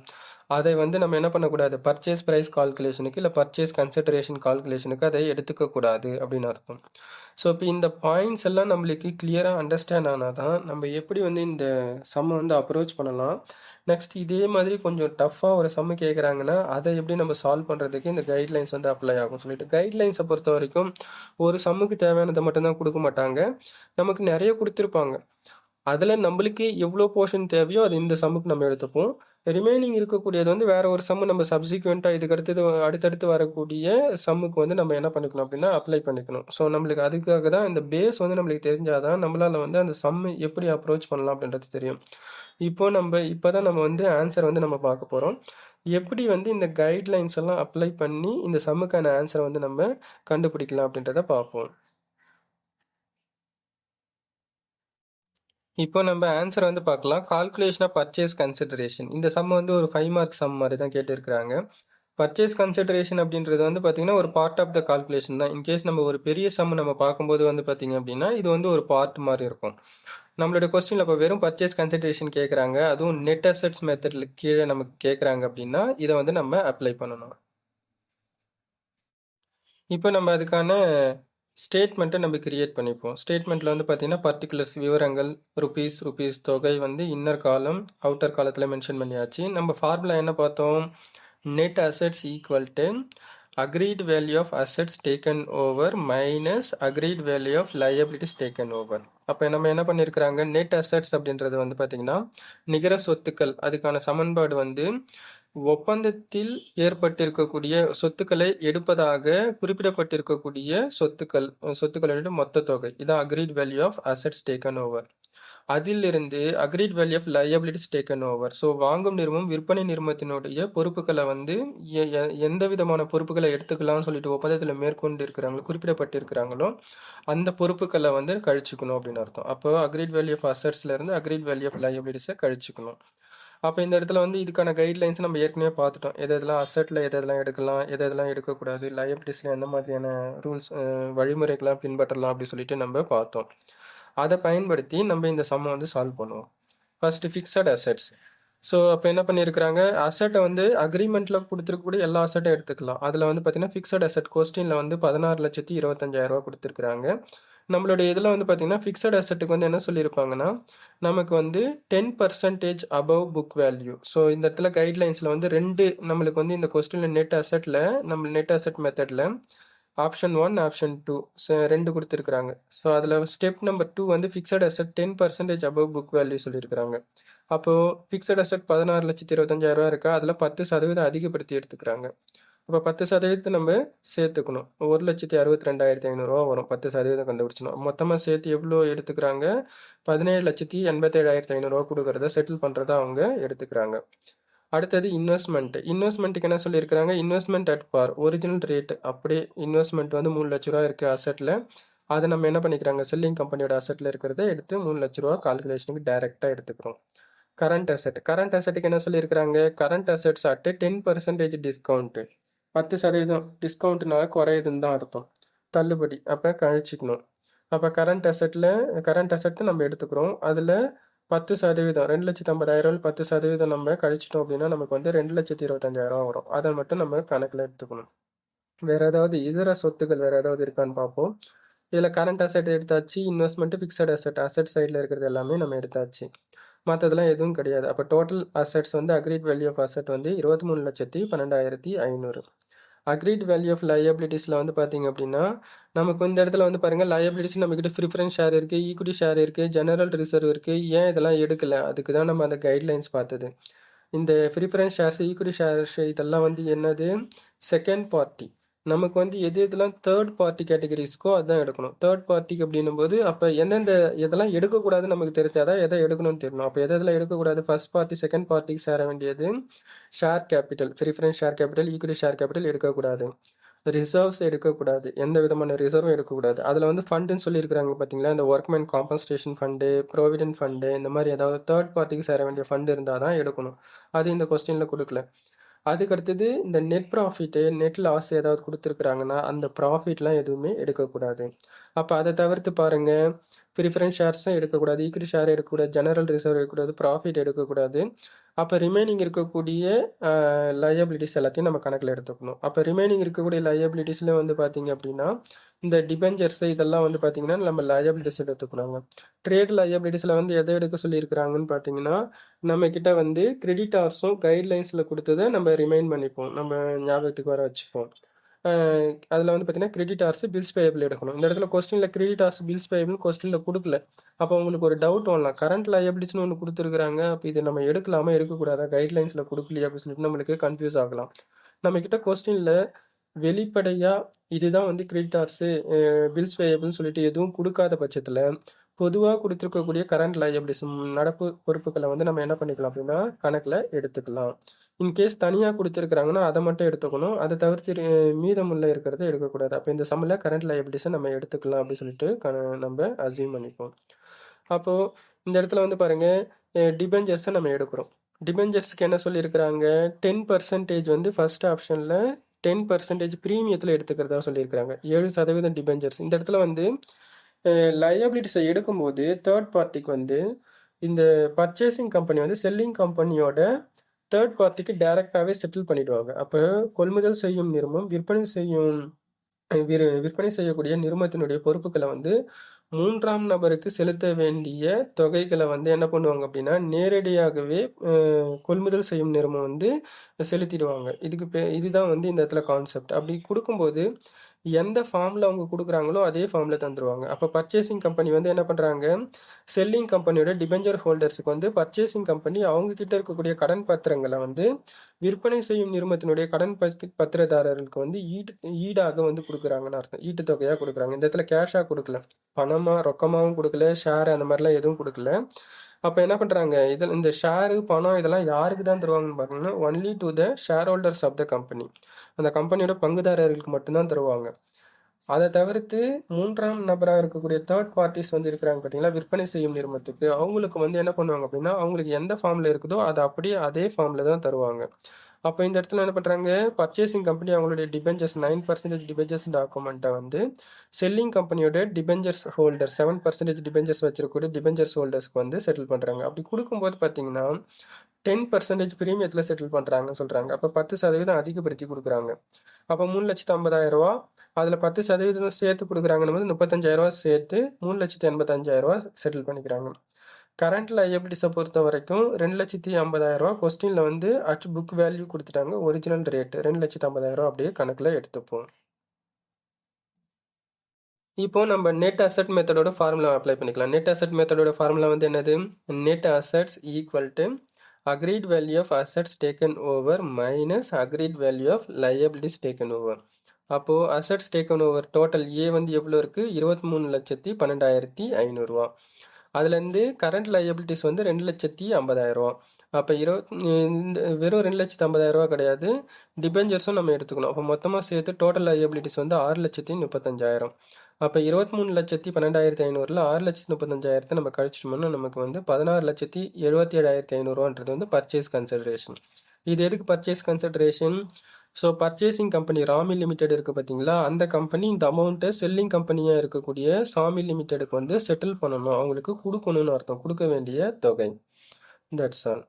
அதை வந்து நம்ம என்ன பண்ணக்கூடாது, பர்ச்சேஸ் ப்ரைஸ் கால்குலேஷனுக்கு இல்லை பர்ச்சேஸ் கன்சிடரேஷன் கால்குலேஷனுக்கு அதை எடுத்துக்கக்கூடாது அப்படின்னு அர்த்தம். ஸோ இப்போ இந்த பாயிண்ட்ஸ் எல்லாம் நம்மளுக்கு கிளியராக அண்டர்ஸ்டாண்ட் ஆனால் தான் நம்ம எப்படி வந்து இந்த சம்மை வந்து அப்ரோச் பண்ணலாம். நெக்ஸ்ட் இதே மாதிரி கொஞ்சம் டஃப்பாக ஒரு சம்மு கேட்குறாங்கன்னா அதை எப்படி நம்ம சால்வ் பண்ணுறதுக்கு இந்த கைட்லைன்ஸ் வந்து அப்ளை ஆகும் சொல்லிட்டு, கைட்லைன்ஸை பொறுத்த வரைக்கும் ஒரு சம்முக்கு தேவையானதை மட்டும்தான் கொடுக்க மாட்டாங்க, நமக்கு நிறைய கொடுத்துருப்பாங்க. அதில் நம்மளுக்கு எவ்வளோ போர்ஷன் தேவையோ அது இந்த சம்முக்கு நம்ம எடுத்துப்போம். ரிமைனிங் இருக்கக்கூடியது வந்து வேற ஒரு சம்மு நம்ம சப்சிக்வெண்ட்டாக இதுக்கு அடுத்தடுத்து வரக்கூடிய சம்முக்கு வந்து நம்ம என்ன பண்ணிக்கணும் அப்படின்னா அப்ளை பண்ணிக்கணும். ஸோ நம்மளுக்கு அதுக்காக தான் இந்த பேஸ் வந்து நம்மளுக்கு தெரிஞ்சாதான் நம்மளால் வந்து அந்த சம்மு எப்படி அப்ரோச் பண்ணலாம் அப்படின்றது தெரியும். இப்போ தான் நம்ம வந்து ஆன்சர் வந்து நம்ம பார்க்க போகிறோம். எப்படி வந்து இந்த கைட்லைன்ஸ் எல்லாம் அப்ளை பண்ணி இந்த சம்முக்கான ஆன்சரை வந்து நம்ம கண்டுபிடிக்கலாம் அப்படின்றத பார்ப்போம். இப்போ நம்ம ஆன்சர் வந்து பார்க்கலாம். Calculation of purchase consideration. இந்த சம் வந்து ஒரு 5 மார்க் சம் மாதிரி தான் கேட்டிருக்கிறாங்க. பர்ச்சேஸ் கன்சிடரேஷன் அப்படின்றது வந்து பார்த்தீங்கன்னா ஒரு பார்ட் ஆஃப் த கால்குலேஷன் தான். இன்கேஸ் நம்ம ஒரு பெரிய சம் நம்ம பார்க்கும்போது வந்து பார்த்தீங்க அப்படின்னா இது வந்து ஒரு பார்ட் மாதிரி இருக்கும். நம்மளோட கொஸ்டினில் இப்போ வெறும் பர்ச்சேஸ் கன்சிடரேஷன் கேட்குறாங்க, அதுவும் நெட் அசெட்ஸ் மெத்தடில் கீழே நமக்கு கேட்குறாங்க அப்படின்னா இதை வந்து நம்ம அப்ளை பண்ணணும். இப்போ நம்ம அதுக்கான ஸ்டேட்மெண்ட்டை நம்ம கிரியேட் பண்ணிப்போம். ஸ்டேட்மெண்ட்டில் வந்து பார்த்தீங்கன்னா பர்டிகுலர்ஸ் விவரங்கள், ருபீஸ் தொகை வந்து இன்னர் காலம் அவுட்டர் காலத்தில் மென்ஷன் பண்ணியாச்சு. நம்ம ஃபார்முலா என்ன பார்த்தோம், net assets equal to agreed value of assets taken over minus agreed value of liabilities taken over. அப்போ நம்ம என்ன பண்ணியிருக்கிறாங்க, நெட் அசெட்ஸ் அப்படின்றது வந்து பார்த்தீங்கன்னா நிகர சொத்துக்கள், அதுக்கான சமன்பாடு வந்து ஒப்பந்தத்தில் ஏற்பட்டிருக்கக்கூடிய சொத்துக்களை எடுப்பதாக குறிப்பிடப்பட்டிருக்கக்கூடிய சொத்துக்களோட மொத்த தொகை, இதான் agreed value of assets taken over. அதிலிருந்து agreed value of liabilities taken over. So வாங்கும் நிறுவனம் விற்பனை நிறுவனத்தினுடைய பொறுப்புகளை வந்து எந்த விதமான பொறுப்புகளை எடுத்துக்கலாம்னு சொல்லிட்டு ஒப்பந்தத்தில் மேற்கொண்டு இருக்கிறாங்களோ குறிப்பிடப்பட்டிருக்கிறாங்களோ அந்த பொறுப்புகளை வந்து கழிச்சுக்கணும் அப்படின்னு அர்த்தம். அப்போ அக்ரீட் வேல்யூ ஆஃப் அசெட்ஸ்லேருந்து அக்ரீட் வேல்யூ ஆஃப் லயபிலிட்டிஸை கழிச்சுக்கணும். அப்போ இந்த இடத்துல வந்து இதுக்கான கைட்லைன்ஸ் நம்ம ஏற்கனவே பார்த்துட்டோம். எதெல்லாம் அசெட்டில் எதெல்லாம் எடுக்கலாம், எதெல்லாம் எடுக்கக்கூடாது, லயபிலிட்டிஸில் எந்த மாதிரியான ரூல்ஸ் வழிமுறைகள்லாம் பின்பற்றலாம் அப்படி சொல்லிட்டு நம்ம பார்த்தோம். அதை பயன்படுத்தி நம்ம இந்த சம்மை வந்து சால்வ் பண்ணுவோம். First fixed assets. ஸோ அப்போ என்ன பண்ணியிருக்கிறாங்க, அசெட்டை வந்து அக்ரிமெண்ட்டில் கொடுத்துருக்கக்கூடிய எல்லா அசெட்டும் எடுத்துக்கலாம். அதில் வந்து பார்த்தீங்கன்னா ஃபிக்ஸட் அசெட் கொஸ்டினில் வந்து 16,25,000 கொடுத்துருக்குறாங்க. நம்மளுடைய இதில் வந்து பார்த்தீங்கன்னா ஃபிக்ஸட் அசெட்டுக்கு வந்து என்ன சொல்லியிருப்பாங்கன்னா நமக்கு வந்து 10% அபவ் புக் வேல்யூ. ஸோ இந்த இடத்துல கைட்லைன்ஸில் வந்து நம்மளுக்கு வந்து இந்த கொஸ்டினில் நெட் அசெட் மெத்தடில் ஆப்ஷன் 1, ஆப்ஷன் 2 2 குடுத்திருக்காங்க. ஸோ அதில ஸ்டெப் நம்பர் 2 வந்து fixed asset 10% above book value சொல்லியிருக்கிறாங்க. அப்போ ஃபிக்ஸட் அசெட் 16,25,000 இருக்கா, அதில 10% அதிகப்படுத்தி எடுத்துக்கிறாங்க. அப்போ 10% நம்ம சேர்த்துக்கணும். 1,62,500 வரும். 10% கண்டுபிடிச்சணும். மொத்தமா சேர்த்து எவ்வளோ எடுத்துக்கிறாங்க? 17,87,500 குடுக்கிறத செட்டில் பண்றதா அவங்க எடுத்துக்கிறாங்க. அடுத்தது இன்வெஸ்ட்மெண்ட். இன்வெஸ்ட்மென்ட்க்கு என்ன சொல்லியிருக்கிறாங்க? Investment at par. Original rate அப்படியே இன்வெஸ்ட்மென்ட் வந்து ரூ. 3,00,000 இருக்கு அசெட்ல. அத நம்ம என்ன பண்ணிக்கிறாங்க? செல்லிங் கம்பெனியோட அசெட்ல இருக்கிறத எடுத்து ரூ. 3,00,000 கால்குலேஷனுக்கு டைரக்ட்டா எடுத்துக்கிறோம். Current asset. கரண்ட் அசெட்க்கு என்ன சொல்லியிருக்கிறாங்க? Current assets at 10% discount. 10% டிஸ்கவுண்ட்னால குறையுதுன்னு தான் அர்த்தம். தள்ளுபடி. அப்ப கழிச்சுக்கணும். அப்ப கரண்ட் அசெட் நம்ம எடுத்துக்கிறோம். அதுல 10% 2,50,000 10% நம்ம கழிச்சிட்டோம் அப்படின்னா, நமக்கு வந்து 2,25,000 வரும். அத மட்டும் நம்ம கணக்குல எடுத்துக்கணும். வேற ஏதாவது இதர சொத்துக்கள் வேற ஏதாவது இருக்கான்னு பார்ப்போம். இதுல கரண்ட் அசெட் எடுத்தாச்சு. இன்வெஸ்ட்மெண்ட், ஃபிக்ஸட் அசெட் சைடுல இருக்கிறது எல்லாமே நம்ம எடுத்தாச்சு. மத்ததெல்லாம் எதுவும் கிடையாது. அப்ப டோட்டல் அசெட்ஸ் வந்து அக்ரீட் வேல்யூ ஆஃப் அசெட் வந்து 23,12,500. அக்ரீட் வேல்யூ ஆஃப் லயபிலிட்டிஸ்ல வந்து பார்த்தீங்க அப்படின்னா, நமக்கு இந்த இடத்துல வந்து பாருங்க லயபிலிட்டிஸ் நம்மகிட்ட ப்ரிஃபரன்ஸ் ஷேர் இருக்கு, ஈக்விட்டி ஷேர் இருக்கு, ஜெனரல் ரிசர்வ் இருக்கு. ஏன் இதெல்லாம் எடுக்கல? அதுக்கு தான் நம்ம அந்த கைட்லைன்ஸ் பார்த்தது. இந்த ப்ரிஃபரன்ஸ் ஷேர்ஸ், ஈக்விட்டி ஷேர்ஸ் இதெல்லாம் வந்து என்னது? Second party. நமக்கு வந்து எது எதெல்லாம் தேர்ட் பார்ட்டி கேட்டகரிஸ்க்கோ அதான் எடுக்கணும். தேர்ட் பார்ட்டிக்கு அப்படின்னும்போது, அப்ப எதெல்லாம் எடுக்கக்கூடாதுன்னு நமக்கு தெரிஞ்சாதான் எதை எடுக்கணும்னு தெரியணும். அப்ப எதெல்லாம் எடுக்கக்கூடாது? ஃபர்ஸ்ட் பார்ட்டி, செகண்ட் பார்ட்டிக்கு சேர வேண்டியது share capital, preference share capital, equity share capital எடுக்கக்கூடாது. ரிசர்வ்ஸ் எடுக்கக்கூடாது. எந்த விதமான ரிசர்வும் எடுக்கக்கூடாது. அதில வந்து ஃபண்டுன்னு சொல்லியிருக்கிறாங்க பார்த்தீங்களா, இந்த ஒர்க்மென் காம்பன்சேஷன் ஃபண்டு, ப்ராவிடென்ட் ஃபண்டு இந்த மாரி ஏதாவது தேர்ட் பார்ட்டிக்கு சேர வேண்டிய ஃபண்ட் இருந்தா தான் எடுக்கணும். அது இந்த கொஸ்டின்ல குடுக்கல. அதுக்கு அடுத்தது இந்த நெட் ப்ராஃபிட், நெட் லாஸ் ஏதாவது குடுத்துருக்காங்கன்னா, அந்த ப்ராஃபிட்லாம் எதுவுமே எடுக்கக்கூடாது. அப்ப அத தவிர்த்து பாருங்க, ப்ரிஃபரன்ஸ் ஷேர்ஸும் எடுக்கக்கூடாது, ஈக்விட்டி ஷேர் எடுக்கக்கூடாது, ஜெனரல் ரிசர்வ் எடுக்கக்கூடாது, ப்ராஃபிட் எடுக்கக்கூடாது. அப்ப ரிமைனிங் இருக்கக்கூடிய லயபிலிட்டிஸ் எல்லாத்தையும் நம்ம கணக்குல எடுத்துக்கணும். அப்ப ரிமைனிங் இருக்கக்கூடிய லயபிலிட்டிஸ்ல வந்து பார்த்தீங்க அப்படின்னா, இந்த டிபெஞ்சர்ஸ் இதெல்லாம் வந்து பார்த்தீங்கன்னா, நம்ம லயபிலிட்டிஸ் எடுத்துக்கணுங்க. ட்ரேட் லயபிலிட்டிஸ்ல வந்து எத எடுக்க சொல்லியிருக்கிறாங்கன்னு பார்த்தீங்கன்னா, நம்ம கிட்ட வந்து கிரெடிட்டார்ஸும் கைட்லைன்ஸ்ல குடுத்தத நம்ம ரிமைண்ட் பண்ணிப்போம். நம்ம ஞாபகத்துக்கு வர வச்சுப்போம். அ அதில வந்து பார்த்தீங்கன்னா, கிரெடிட்டார்ஸ், பில்ஸ் பேயபிள் எடுக்கணும். இந்த இடத்துல கொஸ்டின்ல கிரெடிட்டார்ஸ், பில்ஸ் பேயபிள் கொஸ்டின்ல குடுக்கல. அப்போ உங்களுக்கு ஒரு டவுட் வரலாம். கரண்ட் லயபிலிட்டிஸ்னு ஒண்ணு குடுத்துருக்காங்க. அப்ப இத நம்ம எடுக்கலாமா? எடுக்கக்கூடாதா? கைட்லைன்ஸ்ல குடுக்கலையே அப்படின்னு சொல்லிட்டு நம்மளுக்கு கன்ஃப்யூஸ் ஆகலாம். நம்மகிட்ட கொஸ்டின்ல வெளிப்படையா இதுதான் வந்து கிரெடிட்டார்ஸ், பில்ஸ் பேயபிள்னு சொல்லிட்டு எதுவும் குடுக்காத பட்சத்தில, பொதுவா குடுத்திருக்கக்கூடிய கரண்ட் லயபிலிட்டிஸ் நடப்பு பொறுப்புகள வந்து நம்ம என்ன பண்ணிக்கலாம் அப்படின்னா, கணக்குல எடுத்துக்கலாம். இன்கேஸ் தனியா குடுத்திருக்காங்கன்னா, அத மட்டும் எடுத்துக்கணும். அத தவிர்த்து மீதமுள்ள இருக்கிறத எடுக்கக்கூடாது. அப்ப இந்த சம்ல கரண்ட் லயபிலிட்டிஸ நம்ம எடுத்துக்கலாம் அப்படின்னு சொல்லிட்டு நம்ப அஸ்யூம் பண்ணிப்போம். அப்போ இந்த இடத்துல வந்து பாருங்க, டிபெஞ்சர்ஸ நம்ம எடுக்கிறோம். டிபெஞ்சர்ஸ்க்கு என்ன சொல்லியிருக்கிறாங்க? 10% வந்து ஃபர்ஸ்ட் ஆப்ஷன்ல 10% பிரீமியத்துல எடுத்துக்கிறதா சொல்லியிருக்கிறாங்க. 7% டிபெஞ்சர்ஸ். இந்த இடத்துல வந்து லயபிலிட்டிஸ எடுக்கும்போது தேர்ட் பார்ட்டிக்கு வந்து இந்த பர்ச்சேசிங் கம்பெனி வந்து செல்லிங் கம்பெனியோட தேர்ட் பார்ட்டிக்கு டைரக்ட்டாவே செட்டில் பண்ணிடுவாங்க. அப்ப கொள்முதல் செய்யும் நிறுவனம் விற்பனை செய்யக்கூடிய நிறுவனத்தினுடைய பொறுப்புகள வந்து 3ஆம் நபருக்கு செலுத்த வேண்டிய தொகைகள வந்து என்ன பண்ணுவாங்க அப்படின்னா, நேரடியாகவே கொள்முதல் செய்யும் நிறுவனம் வந்து செலுத்திடுவாங்க. இதுதான் வந்து இந்த இடத்துல கான்செப்ட். அப்படி குடுக்கும்போது, எந்த ஃபார்ம்ல அவங்க குடுக்குறாங்களோ, அதே ஃபார்ம்ல தந்துருவாங்க. அப்ப பர்ச்சேசிங் கம்பெனி வந்து என்ன பண்றாங்க, செல்லிங் கம்பெனியோட டிபெஞ்சர் ஹோல்டர்ஸ்க்கு வந்து பர்ச்சேசிங் கம்பெனி அவங்க கிட்ட இருக்கக்கூடிய கடன் பத்திரங்கள வந்து விற்பனை செய்யும் நிறுவனத்தினுடைய கடன் பத்திரதாரர்களுக்கு வந்து ஈடாக வந்து குடுக்குறாங்கன்னு அர்த்தம். ஈட்டுத் தொகையா குடுக்குறாங்க. இந்த இடத்துல கேஷா குடுக்கல. பணமா, ரொக்கமாவும் குடுக்கல, ஷேர் அந்த மாரிலாம் எதுவும் குடுக்கல. அப்ப என்ன பண்றாங்க, இந்த ஷேரு, பணம் இதெல்லாம் யாருக்கு தான் தருவாங்கன்னு பார்த்தீங்கன்னா, only to the share holders of the company. அந்த கம்பெனியோட பங்குதாரர்களுக்கு மட்டும் தான் தருவாங்க. அத தவிர்த்து 3ஆம் நபரா இருக்கக்கூடிய தேர்ட் பார்ட்டிஸ் வந்து இருக்கிறாங்க பார்த்தீங்களா, விற்பனை செய்யும் நிறுவனத்துக்கு. அவங்களுக்கு வந்து என்ன பண்ணுவாங்க அப்படின்னா, அவங்களுக்கு எந்த ஃபார்ம்ல இருக்குதோ, அத அப்படியே அதே ஃபார்ம்ல தான் தருவாங்க. அப்ப இந்த இடத்துல என்ன பண்றாங்க, பர்ச்சேசிங் கம்பெனி அவங்களுடைய டிபெஞ்சர்ஸ் 9% டிபெஞ்சர்ஸ் டாக்குமெண்ட்ட வந்து செல்லிங் கம்பெனியோட டிபெஞ்சர்ஸ் ஹோல்டர் 7% டிபெஞ்சர்ஸ் வச்சிருக்கக்கூடிய டிபெஞ்சர்ஸ் ஹோல்டர்ஸ்க்கு வந்து செட்டில் பண்றாங்க. அப்படி குடுக்கும்போது பார்த்தீங்கன்னா, 10% பிரீமியத்துல செட்டில் பண்றாங்கன்னு சொல்றாங்க. அப்ப 10% அதிகப்படுத்தி குடுக்குறாங்க. அப்ப ரூ. 3,50,000 அதுல 10% சேர்த்து குடுக்குறாங்கன்னும்போது ரூ. 35,000 சேர்த்து ரூ. 3,85,000 செட்டில் பண்ணிக்கிறாங்க. கரண்ட் லயபிலிட்டிஸ பொறுத்தவரைக்கும் ரூ. 2,50,000 கொஸ்டின்ல வந்து அட் புக் வேல்யூ குடுத்துட்டாங்க. ஒரிஜினல் ரேட் ரூ. 2,50,000 அப்படியே கணக்குல எடுத்துப்போம். இப்போ நம்ம நெட் அசெட் மெத்தடோட ஃபார்முலா அப்ளை பண்ணிக்கலாம். நெட் அசெட் மெத்தடோட ஃபார்முலா வந்து என்னது? Net assets equal to agreed value of assets taken over minus agreed value of liabilities taken over. அப்போது assets taken over total A வந்து எவ்வளோ இருக்குது? 23,12,500 ரூபா. அதுலேருந்து கரண்ட் லையபிலிட்டிஸ் வந்து 2,50,000 ரூபா. அப்போ இந்த வெறும் 2,50,000 ரூபா கிடையாது, டிபெஞ்சர்ஸும் நம்ம எடுத்துக்கணும். அப்போ மொத்தமாக சேர்த்து டோட்டல் லையபிலிட்டிஸ் வந்து 6,35,000. அப்போ 23,12,500ல் 6,35,000 நம்ம கழிச்சிட்டோம்னா நமக்கு வந்து 16,77,500 வந்து பர்ச்சேஸ் கன்சிடரேஷன். இது எதுக்கு purchase consideration? So purchasing company Rami limited இருக்குது பார்த்தீங்களா, அந்த கம்பெனி இந்த அமௌண்ட்டை செல்லிங் கம்பெனியாக இருக்கக்கூடிய சாமி லிமிடெடுக்கு வந்து செட்டில் பண்ணணும், அவங்களுக்கு கொடுக்கணும்னு அர்த்தம், கொடுக்க வேண்டிய தொகை. That's all.